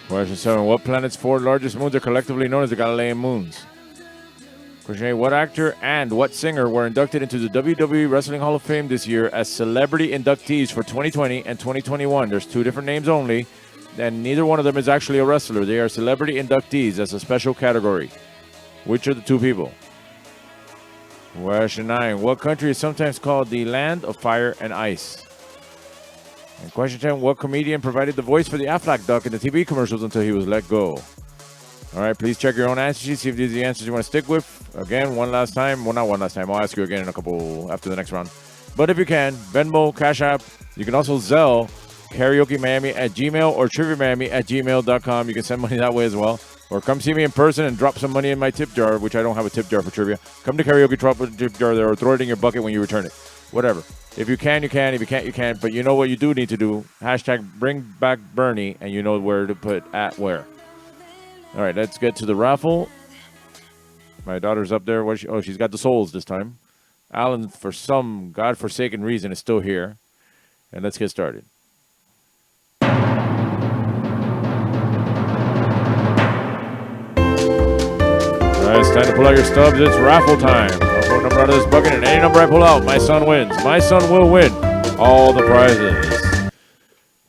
Question 7, what planet's 4 largest moons are collectively known as the Galilean moons? Question 8, what actor and what singer were inducted into the WWE Wrestling Hall of Fame this year as celebrity inductees for 2020 and 2021? There's 2 different names only, and neither one of them is actually a wrestler. They are celebrity inductees as a special category. Which are the 2 people? Question 9, what country is sometimes called the land of fire and ice? And question 10, what comedian provided the voice for the Aflac Duck in the TV commercials until he was let go? All right, please check your own answer sheet, see if these are the answers you want to stick with. Again, one last time. Well, not one last time. I'll ask you again in a couple after the next round. But if you can, Venmo, Cash App. You can also Zelle karaokemiami@gmail or triviamiami@gmail.com. You can send money that way as well. Or come see me in person and drop some money in my tip jar, which I don't have a tip jar for trivia. Come to karaoke, drop a tip jar there, or throw it in your bucket when you return it. Whatever. If you can, you can. If you can't, you can't. But you know what you do need to do. Hashtag bring back Bernie, and you know where to put at where. All right, let's get to the raffle. My daughter's up there. She's got the souls this time. Alan, for some godforsaken reason, is still here. And let's get started. All right, it's time to pull out your stubs. It's raffle time. I'll pull a number out of this bucket, and any number I pull out, my son wins. My son will win all the prizes.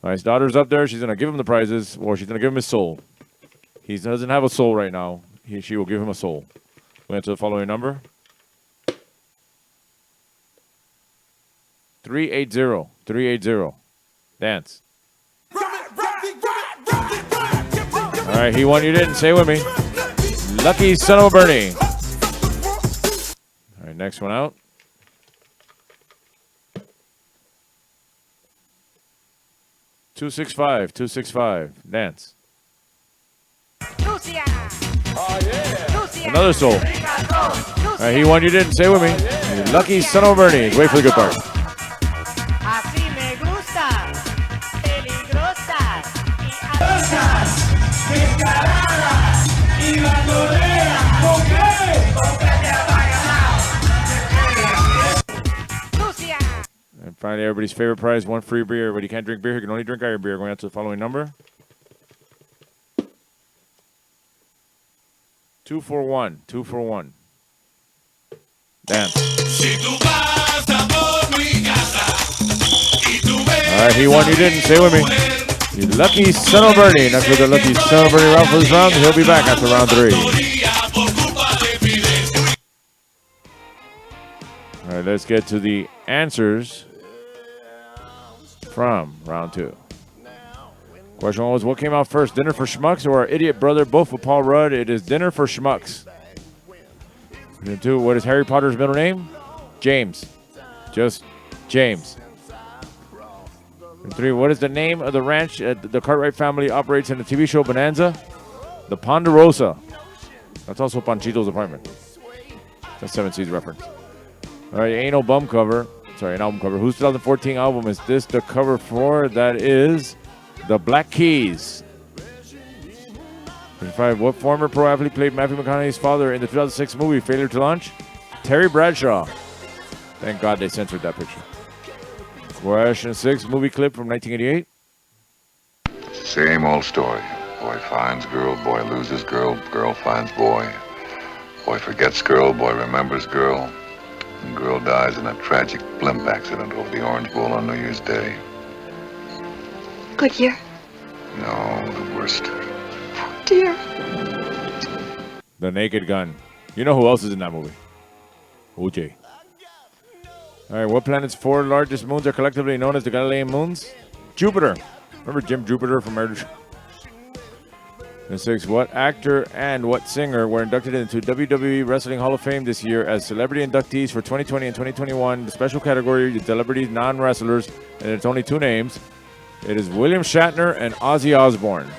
All right, his daughter's up there. She's going to give him the prizes, or she's going to give him his soul. He doesn't have a soul right now. She will give him a soul. We enter the following number. 380. 380. Dance. All right, he won, you didn't. Say it with me. Lucky son of a Bernie. All right, next one out. 265. 265. Dance. Another soul. All right, he won, you didn't. Say it with me. Lucky son of a Bernie. Wait for the good part. Así me gusta, peligrosas y descaradas y bandoleras. ¿Por qué? Porque te vayan out. And finally, everybody's favorite prize, one free beer. But you can't drink beer, you can only drink our beer. Going out to the following number. 241. 241. Dance. All right, he won, you didn't. Say it with me. You lucky son of Bernie. That's for the lucky son of Bernie round for this round. He'll be back after round 3. All right, let's get to the answers from round 2. Question 1 was, what came out first, Dinner for Schmucks or Our Idiot Brother, both with Paul Rudd? It is Dinner for Schmucks. Question 2, what is Harry Potter's middle name? James. Just James. And 3, what is the name of the ranch the Cartwright family operates in the TV show Bonanza? The Ponderosa. That's also Panchito's apartment. That's 7 Seas reference. All right, ain't no bum cover. Sorry, an album cover. Whose 2014 album is this the cover for? That is The Black Keys. 25, what former pro athlete played Matthew McConaughey's father in the 2006 movie Failure to Launch? Terry Bradshaw. Thank God they censored that picture. Question 6, movie clip from 1988. Same old story. Boy finds girl, boy loses girl, girl finds boy. Boy forgets girl, boy remembers girl. And girl dies in a tragic blimp accident over the Orange Bowl on New Year's Day. Goodyear. No, the worst. Dear. The Naked Gun. You know who else is in that movie? OJ. All right, what planet's 4 largest moons are collectively known as the Galilean moons? Jupiter. Remember Jim Jupiter from Murder? And 6, what actor and what singer were inducted into WWE Wrestling Hall of Fame this year as celebrity inductees for 2020 and 2021? The special category, the celebrities, non-wrestlers, and it's only 2 names. It is William Shatner and Ozzy Osbourne.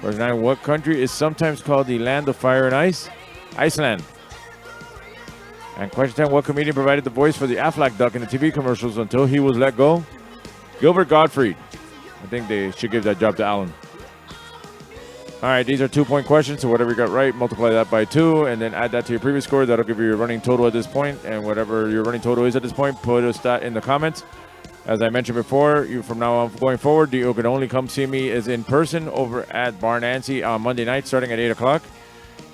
Question 9, what country is sometimes called the land of fire and ice? Iceland. And question 10, what comedian provided the voice for the Aflac duck in the TV commercials until he was let go? Gilbert Gottfried. I think they should give that job to Alan. All right, these are 2-point questions, so whatever you got right, multiply that by 2, and then add that to your previous score. That'll give you your running total at this point, and whatever your running total is at this point, put a stat in the comments. As I mentioned before, you from now on going forward, you can only come see me is in person over at Bar Nancy on Monday night starting at 8 o'clock.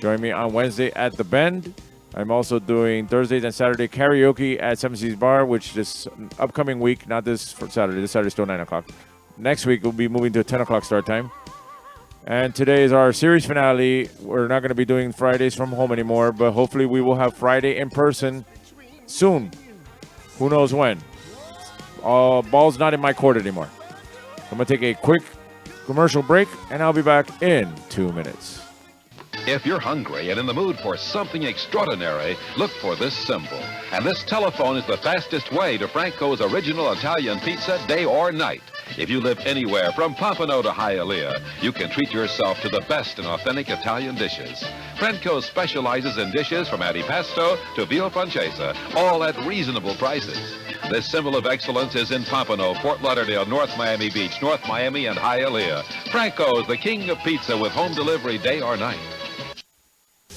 Join me on Wednesday at The Bend. I'm also doing Thursdays and Saturday karaoke at 7 Seas Bar, which this upcoming week, not this for Saturday. This Saturday is still 9 o'clock. Next week, we'll be moving to a 10 o'clock start time. And today is our series finale. We're not going to be doing Fridays from home anymore, but hopefully we will have Friday in person soon. Who knows when? Ball's not in my court anymore. I'm going to take a quick commercial break, and I'll be back in 2 minutes. If you're hungry and in the mood for something extraordinary, look for this symbol. And this telephone is the fastest way to Franco's original Italian pizza, day or night. If you live anywhere from Pompano to Hialeah, you can treat yourself to the best in authentic Italian dishes. Franco specializes in dishes from antipasto to veal francesa, all at reasonable prices. This symbol of excellence is in Pompano, Fort Lauderdale, North Miami Beach, North Miami, and Hialeah. Franco is the king of pizza with home delivery day or night.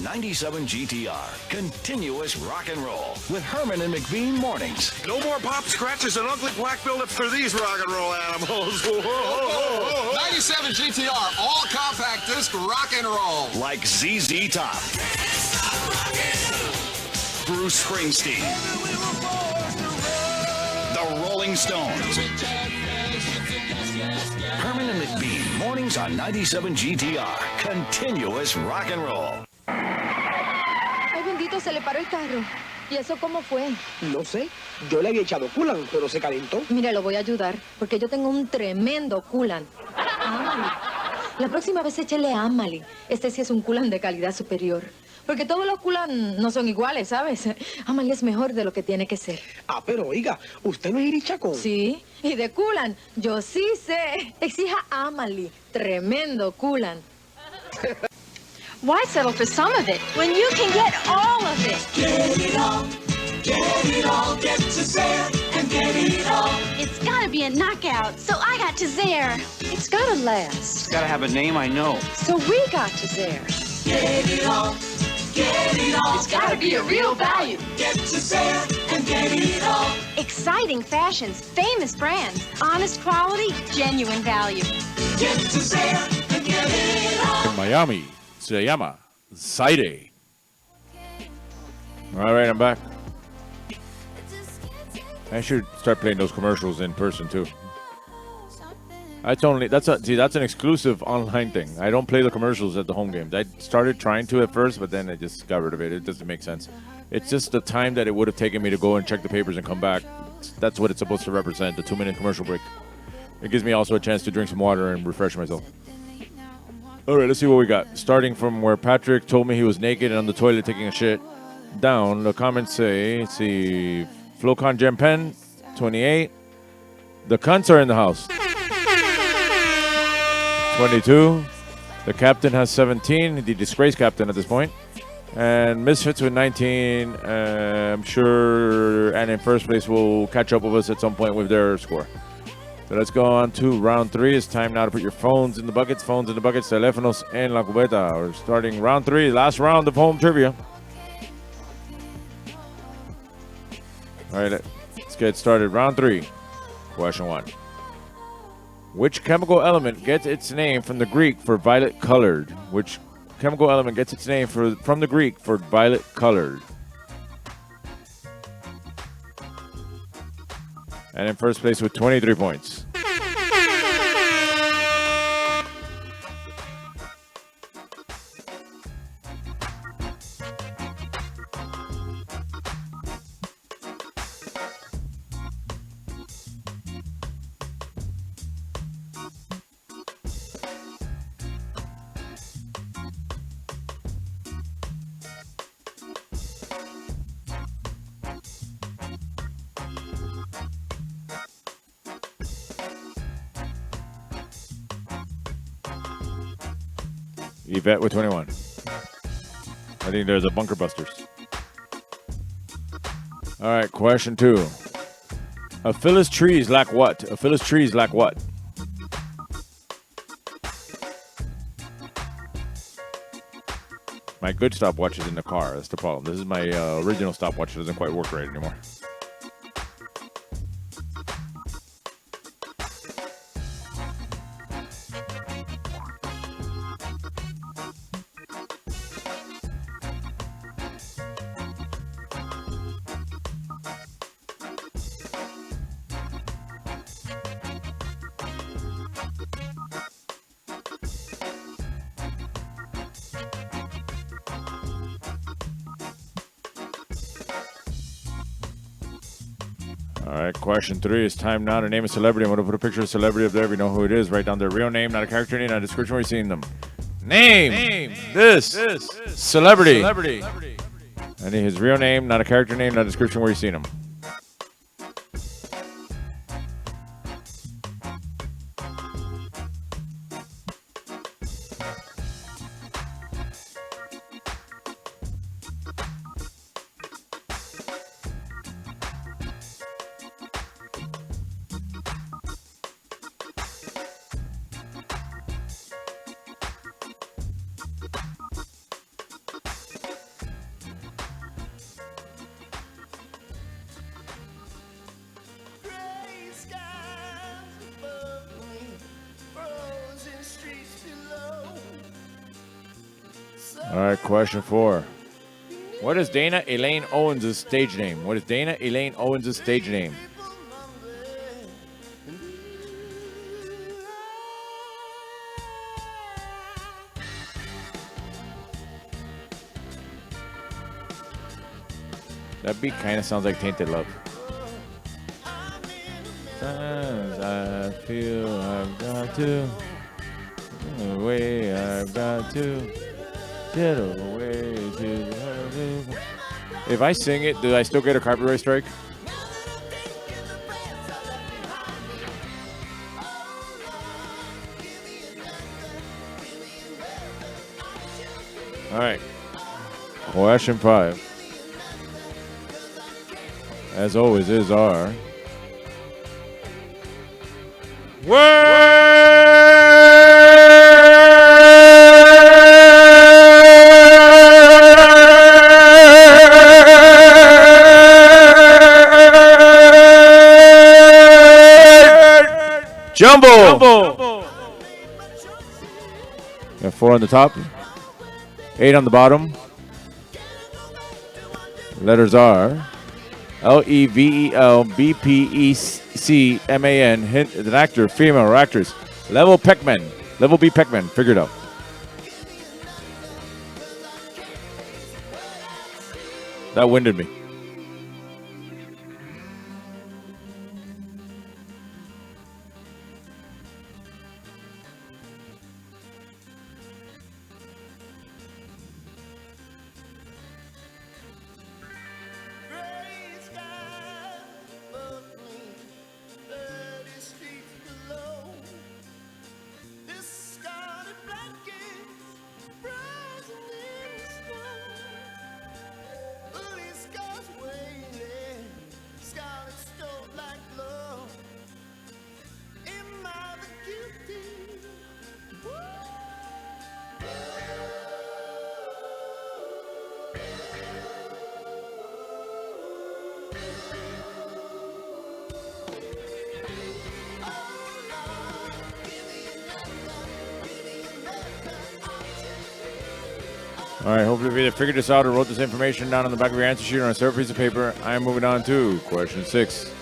97 GTR, continuous rock and roll with Herman and McBean mornings. No more pop scratches and ugly black buildups for these rock and roll animals. 97 GTR, all compact disc rock and roll. Like ZZ Top, Bruce Springsteen, the Rolling Stones. Herman and McBean, mornings on 97 GTR, continuous rock and roll. Ay, bendito, se le paró el carro. ¿Y eso cómo fue? No sé. Yo le había echado coolant, pero se calentó. Mira, lo voy a ayudar, porque yo tengo un tremendo coolant. Amali. La próxima vez échele Amali. Este sí es un coolant de calidad superior. Porque todos los coolant no son iguales, ¿sabes? Amali es mejor de lo que tiene que ser. Ah, pero oiga, ¿usted no es irichacón? Sí, y de coolant, yo sí sé. Exija Amali. Tremendo coolant. Why settle for some of it when you can get all of it? Get it all, get to Zare and get it all. It's gotta be a knockout, so I got to Zare. It's gotta last, It's gotta have a name I know. so we got to Zare. Get it all, It's gotta be a real value. get to Zare and get it all. Exciting fashions, famous brands, honest quality, genuine value. Get to Zare and get it all. In Miami, se llama Zaire. All right, I'm back. I should start playing those commercials in person too. That's an exclusive online thing. I don't play the commercials at the home games. I started trying to at first, but then I just got rid of it. It doesn't make sense. It's just the time that it would have taken me to go and check the papers and come back. That's what it's supposed to represent, the 2-minute commercial break. It gives me also a chance to drink some water and refresh myself. All right, let's see what we got. Starting from where Patrick told me he was naked and on the toilet taking a shit, down, the comments say, let's see, Flocon Gempen, 28. The cunts are in the house. 22. The captain has 17, the disgraced captain at this point. And Misfits with 19, I'm sure, and in first place will catch up with us at some point with their score. So let's go on to round 3. It's time now to put your phones in the buckets, teléfonos en la cubeta. We're starting round 3, last round of home trivia. All right, let's get started. Round 3, question 1. Which chemical element gets its name from the Greek for violet colored? Which chemical element gets its name from the Greek for violet colored? And in first place with 23 points. Yvette with 21. I think there's a Bunker Busters. All right, question 2. A Phyllis trees lack what? A Phyllis trees lack what? My good stopwatch is in the car. That's the problem. This is my original stopwatch that doesn't quite work right anymore. All right, question 3 is time now to name a celebrity. I'm going to put a picture of a celebrity up there. If you know who it is, write down their real name, not a character name, not a description where you've seen them. Name this celebrity. I need his real name, not a character name, not a description where you've seen him. All right, question 4. What is Dana Elaine Owens' stage name? What is Dana Elaine Owens' stage name? That beat kind of sounds like Tainted Love. Sometimes I feel I've got to, the way I've got to. Get away to the... If I sing it, do I still get a copyright strike? All right. Question 5. As always, is our... Jumbo! Got 4 on the top, 8 on the bottom. Letters are LEVELBPECMAN. Hint is an actor, female, or actress. Level Peckman. Level B Peckman. Figure it out. That winded me. All right, hopefully you either figured this out or wrote this information down on the back of your answer sheet or on a separate piece of paper. I am moving on to question 6.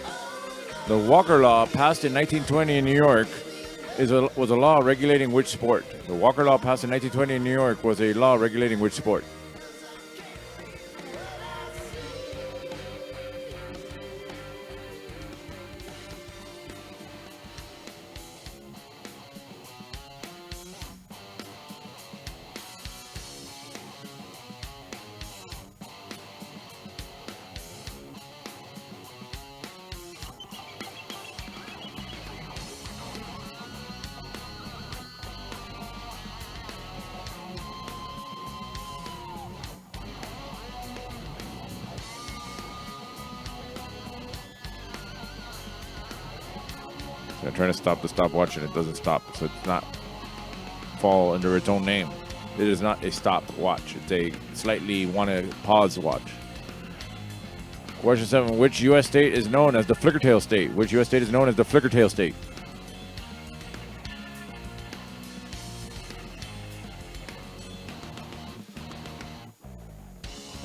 The Walker Law, passed in 1920 in New York, was a law regulating which sport? The Walker Law, passed in 1920 in New York, was a law regulating which sport? I'm trying to stop the stopwatch and it doesn't stop, so it's not fall under its own name. It is not a stopwatch. It's a slightly want to pause watch. Question 7. Which U.S. state is known as the Flickertail State? Which U.S. state is known as the Flickertail State?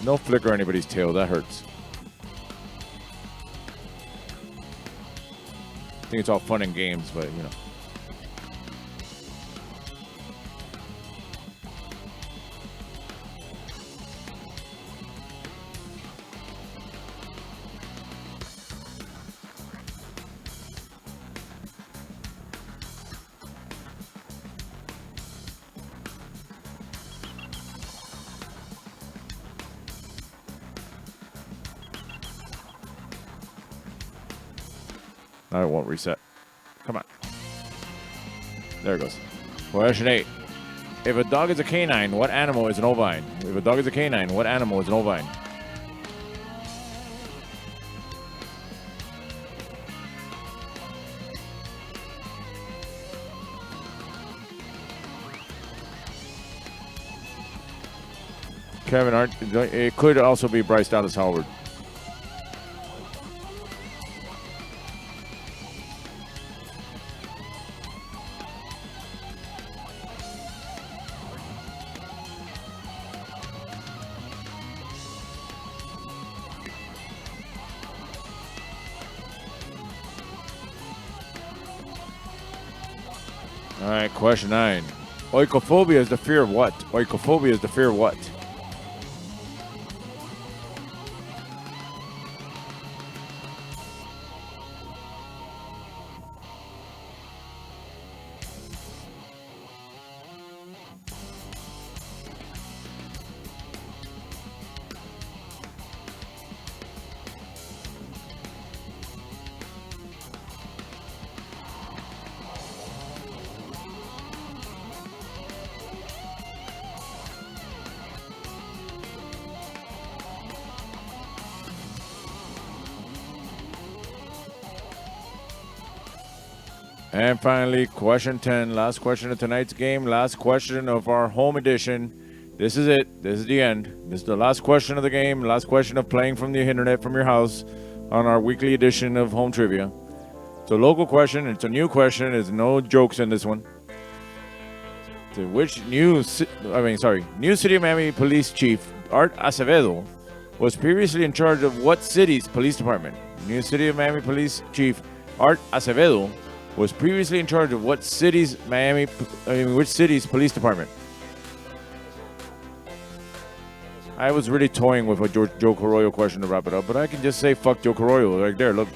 No flicker anybody's tail. That hurts. I think it's all fun and games, but you know. No, it won't reset. Come on. There it goes. Question 8. If a dog is a canine, what animal is an ovine? If a dog is a canine, what animal is an ovine? Kevin, it could also be Bryce Dallas Howard. All right, question 9. Oikophobia is the fear of what? Oikophobia is the fear of what? And finally, question 10, last question of tonight's game, last question of our home edition. This is it. This is the end. This is the last question of the game, last question of playing from the internet from your house on our weekly edition of Home Trivia. It's a local question. It's a new question. There's no jokes in this one. To which new City of Miami Police Chief Art Acevedo was previously in charge of what city's police department? New City of Miami Police Chief Art Acevedo was previously in charge of what city's which city's police department? I was really toying with a Joe Carollo question to wrap it up, but I can just say fuck Joe Carollo right there. Look,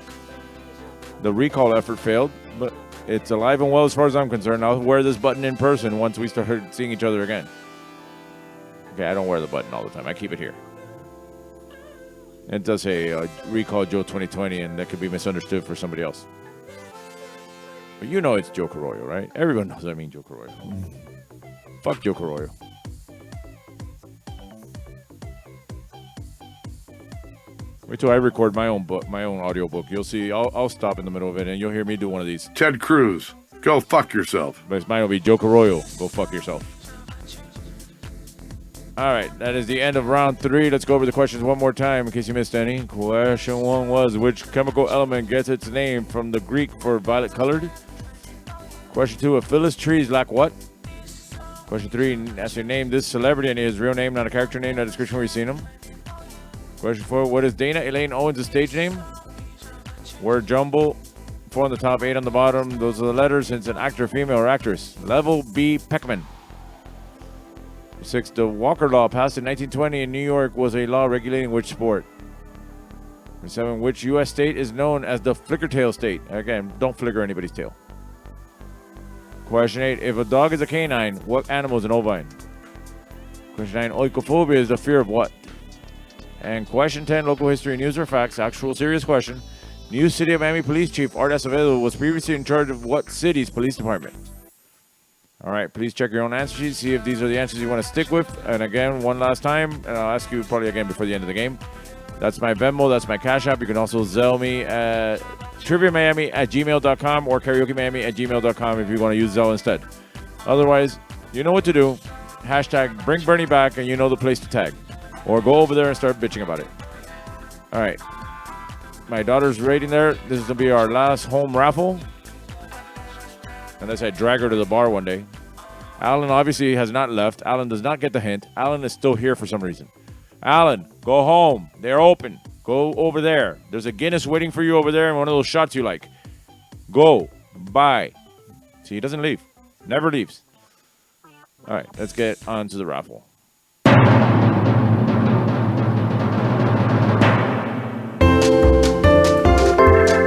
the recall effort failed, but it's alive and well as far as I'm concerned. I'll wear this button in person once we start seeing each other again. Okay, I don't wear the button all the time. I keep it here. It does say recall Joe 2020, and that could be misunderstood for somebody else. But you know it's Joe Carollo, right? Everyone knows I mean Joe Carollo. Fuck Joe Carollo. Wait till I record my own book, my own audio book. You'll see. I'll stop in the middle of it, and you'll hear me do one of these. Ted Cruz, go fuck yourself. But mine will be Joe Carollo, go fuck yourself. All right, that is the end of round 3. Let's go over the questions one more time in case you missed any. Question 1 was, which chemical element gets its name from the Greek for violet colored? Question 2, a Phyllis trees lack what? Question 3, ask your name this celebrity and his real name, not a character name, not a description where you've seen him. Question 4, what is Dana Elaine Owens' stage name? Word jumble, 4 on the top, 8 on the bottom. Those are the letters. It's an actor, female, or actress. Level B. Peckman. 6, the Walker Law passed in 1920 in New York was a law regulating which sport? 7, which U.S. state is known as the flicker tail state? Again, don't flicker anybody's tail. Question 8, if a dog is a canine, what animal is an ovine? Question 9, oikophobia is the fear of what? And question 10, local history, news or facts, actual serious question. New City of Miami Police Chief Art Acevedo was previously in charge of what city's police department? All right, please check your own answer sheet, see if these are the answers you want to stick with. And again, one last time, and I'll ask you probably again before the end of the game. That's my Venmo, that's my Cash App. You can also Zelle me at triviamiami@gmail.com or karaokemiami@gmail.com if you want to use Zelle instead. Otherwise, you know what to do. Hashtag bring Bernie back, and you know the place to tag. Or go over there and start bitching about it. All right. My daughter's rating there. This is going to be our last home raffle. Unless I drag her to the bar one day. Alan obviously has not left. Alan does not get the hint. Alan is still here for some reason. Alan, go home. They're open. Go over there. There's a Guinness waiting for you over there and one of those shots you like. Go. Bye. See, he doesn't leave. Never leaves. All right, let's get on to the raffle.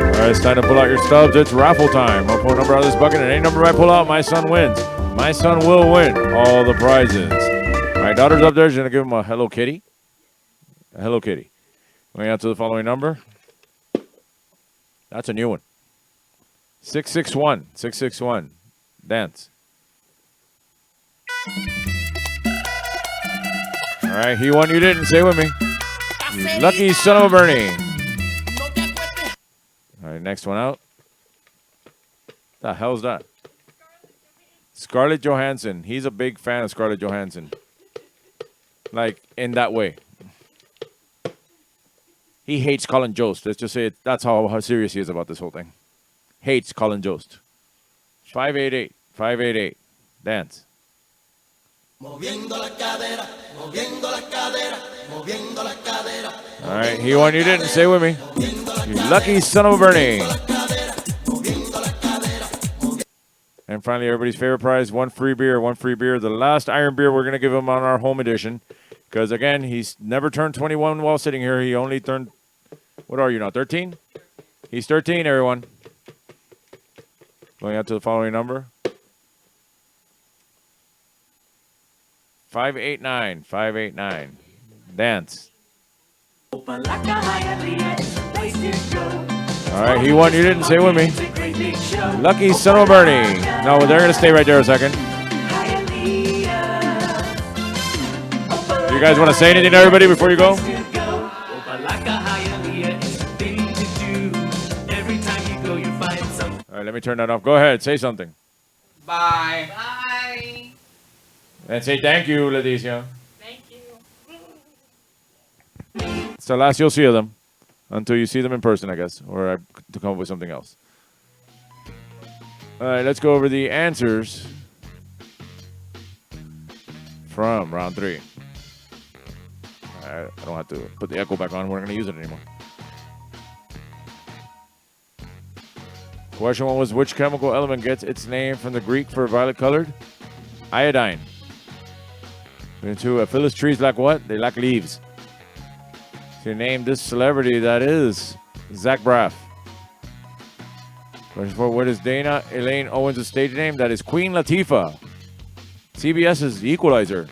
All right, it's time to pull out your stubs. It's raffle time. I'll pull a number out of this bucket, and any number I pull out, my son wins. My son will win all the prizes. My daughter's up there. She's going to give him a Hello Kitty. A Hello Kitty. Going out to the following number. That's a new one. 661. 661. Dance. All right, he won, you didn't. Say with me. You lucky son of a Bernie. All right, next one out. The hell's that? Scarlett Johansson. He's a big fan of Scarlett Johansson. Like, in that way. He hates Colin Jost. Let's just say it. That's how serious he is about this whole thing. Hates Colin Jost. 588. 588. Dance. Moviendo la cadera, moviendo la cadera, moviendo la cadera. All right, he won, you didn't. Say with me. You lucky son of a Bernie. And finally, everybody's favorite prize, one free beer, one free beer. The last Iron beer we're going to give him on our home edition. Because, again, he's never turned 21 while sitting here. He only turned, what are you now, 13? He's 13, everyone. Going out to the following number. 589. 589. Dance. All right, he won. You didn't. Say with me. Lucky son of a Bernie. No, they're going to stay right there a second. You guys want to say anything to everybody before you go? All right, let me turn that off. Go ahead. Say something. Bye. Bye. And say thank you, Leticia. Thank you. It's the last you'll see of them. Until you see them in person, I guess. Or I to come up with something else. All right, let's go over the answers from round 3. I don't have to put the echo back on. We're not going to use it anymore. Question 1 was, which chemical element gets its name from the Greek for violet colored? Iodine. Question 2, Phyllis trees lack what? They lack leaves. So you name this celebrity, that is Zach Braff. Question 4, what is Dana Elaine Owens' stage name? That is Queen Latifah. CBS's The Equalizer.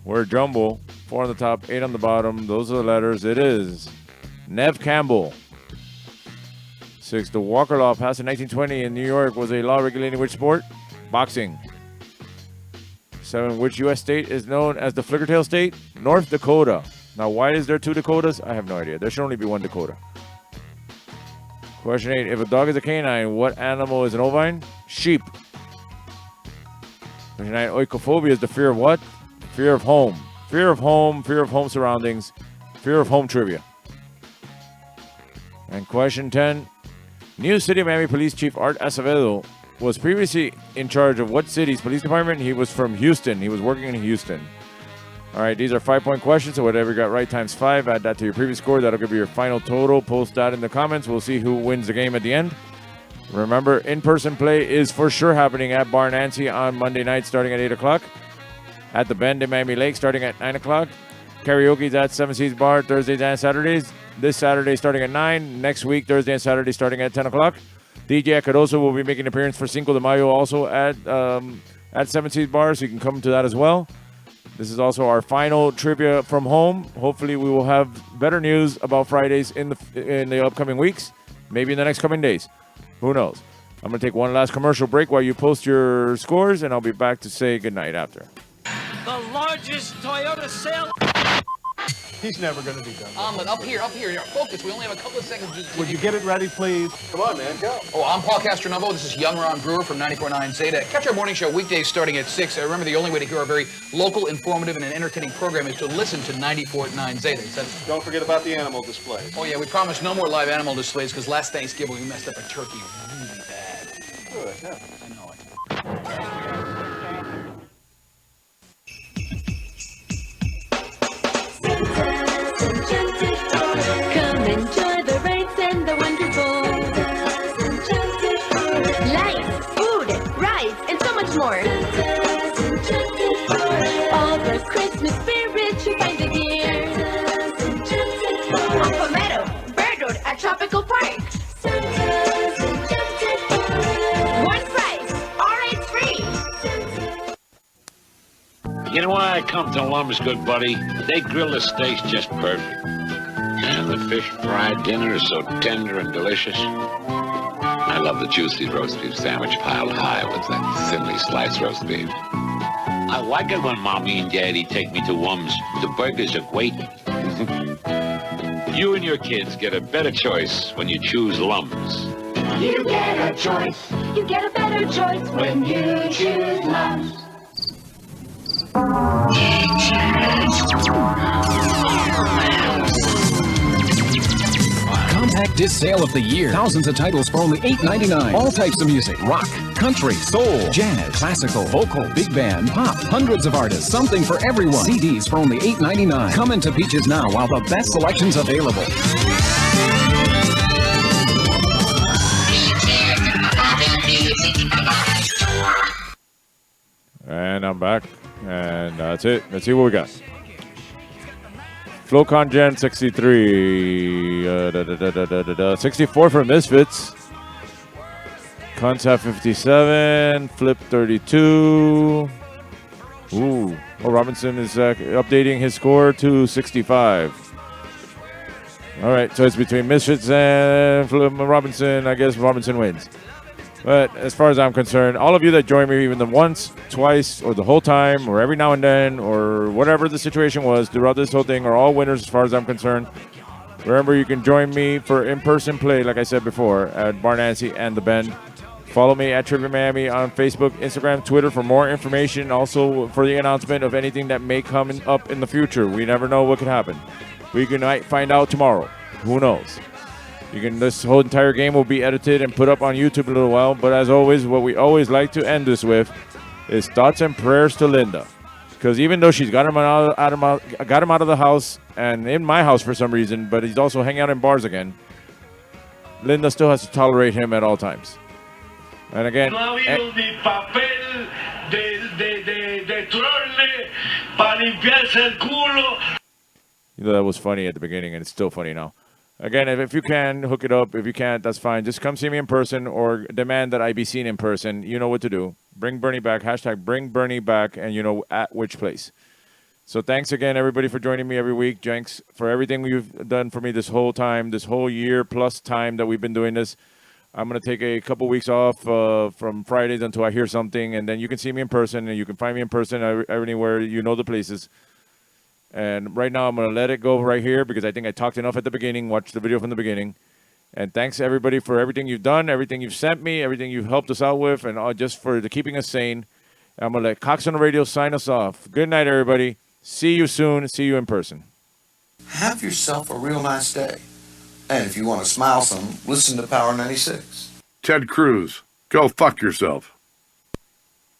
Word jumble. 4 on the top, 8 on the bottom. Those are the letters. It is Nev Campbell. 6, the Walker Law passed in 1920 in New York was a law regulating which sport? Boxing. 7, which U.S. state is known as the Flickertail State? North Dakota. Now, why is there 2 Dakotas? I have no idea. There should only be 1 Dakota. Question 8, if a dog is a canine, what animal is an ovine? Sheep. Question 9, oikophobia is the fear of what? Fear of home. Fear of home surroundings, fear of home trivia. And question 10, New City of Miami Police Chief Art Acevedo was previously in charge of what city's police department? He was from Houston. He was working in Houston. All right, these are 5-point questions, so whatever you got right times 5, add that to your previous score. That'll give you your final total. Post that in the comments. We'll see who wins the game at the end. Remember, in-person play is for sure happening at Bar Nancy on Monday night starting at 8 o'clock. At the Bend in Miami Lake starting at 9 o'clock. Karaoke's at 7 Seas Bar Thursdays and Saturdays. This Saturday starting at 9. Next week, Thursday and Saturday starting at 10 o'clock. DJ Cardoso will be making an appearance for Cinco de Mayo also at 7 Seas Bar, so you can come to that as well. This is also our final trivia from home. Hopefully, we will have better news about Fridays in the upcoming weeks, maybe in the next coming days. Who knows? I'm going to take one last commercial break while you post your scores, and I'll be back to say goodnight after. The largest Toyota sale. He's never going to be done. Up here. Focus. We only have a couple of seconds. Would you get it ready, please? Come on, man, go. Oh, I'm Paul Castronovo. This is Young Ron Brewer from 94.9 Zeta. Catch our morning show weekdays starting at 6. Remember, the only way to hear our very local, informative, and entertaining program is to listen to 94.9 Zeta. Don't forget about the animal display. Oh, yeah, we promise no more live animal displays because last Thanksgiving we messed up a turkey really bad. Good, yeah. I know it. Come enjoy the rides and the wonderful lights, food, rides, and so much more. All the Christmas spirit you find it here. On Palmetto, Bird Road at Tropical Park. One price, all rides free. You know why I come to Lum's, good buddy? They grill the steaks just perfect. And the fish fried dinner is so tender and delicious. I love the juicy roast beef sandwich piled high with that thinly sliced roast beef. I like it when Mommy and Daddy take me to Wums. The burgers are great. You and your kids get a better choice when you choose Lums. You get a choice. You get a better choice when you choose Lums. Compact disc sale of the year. Thousands of titles for only $8.99. All types of music. Rock, country, soul, jazz, classical, vocal, big band, pop. Hundreds of artists. Something for everyone. CDs for only $8.99. Come into Peaches now while the best selection's available. And I'm back. And that's it. Let's see what we got. Flowcon Gen 63. 64 for Misfits. Concept 57. Flip 32. Ooh. Oh, Robinson is updating his score to 65. All right. So it's between Misfits and Robinson. I guess Robinson wins. But as far as I'm concerned, all of you that join me even the once, twice, or the whole time, or every now and then, or whatever the situation was throughout this whole thing are all winners as far as I'm concerned. Remember, you can join me for in-person play, like I said before, at Bar Nancy and The Bend. Follow me at Trivia Miami on Facebook, Instagram, Twitter for more information. Also for the announcement of anything that may come up in the future. We never know what could happen. We can find out tomorrow. Who knows? This whole entire game will be edited and put up on YouTube in a little while. But as always, what we always like to end this with is thoughts and prayers to Linda. Because even though she's got him out of the house and in my house for some reason, but he's also hanging out in bars again, Linda still has to tolerate him at all times. And again, that was funny at the beginning, and it's still funny now. Again, if you can, hook it up. If you can't, that's fine. Just come see me in person or demand that I be seen in person. You know what to do. Bring Bernie back. Hashtag bring Bernie back, and you know at which place. So thanks again, everybody, for joining me every week. Thanks for everything you've done for me this whole time, this whole year plus time that we've been doing this. I'm going to take a couple weeks off from Fridays until I hear something, and then you can see me in person, and you can find me in person anywhere. You know the places. And right now, I'm going to let it go right here because I think I talked enough at the beginning. Watch the video from the beginning. And thanks, everybody, for everything you've done, everything you've sent me, everything you've helped us out with, and just for keeping us sane. I'm going to let Cox on the Radio sign us off. Good night, everybody. See you soon. See you in person. Have yourself a real nice day. And if you want to smile some, listen to Power 96. Ted Cruz, go fuck yourself.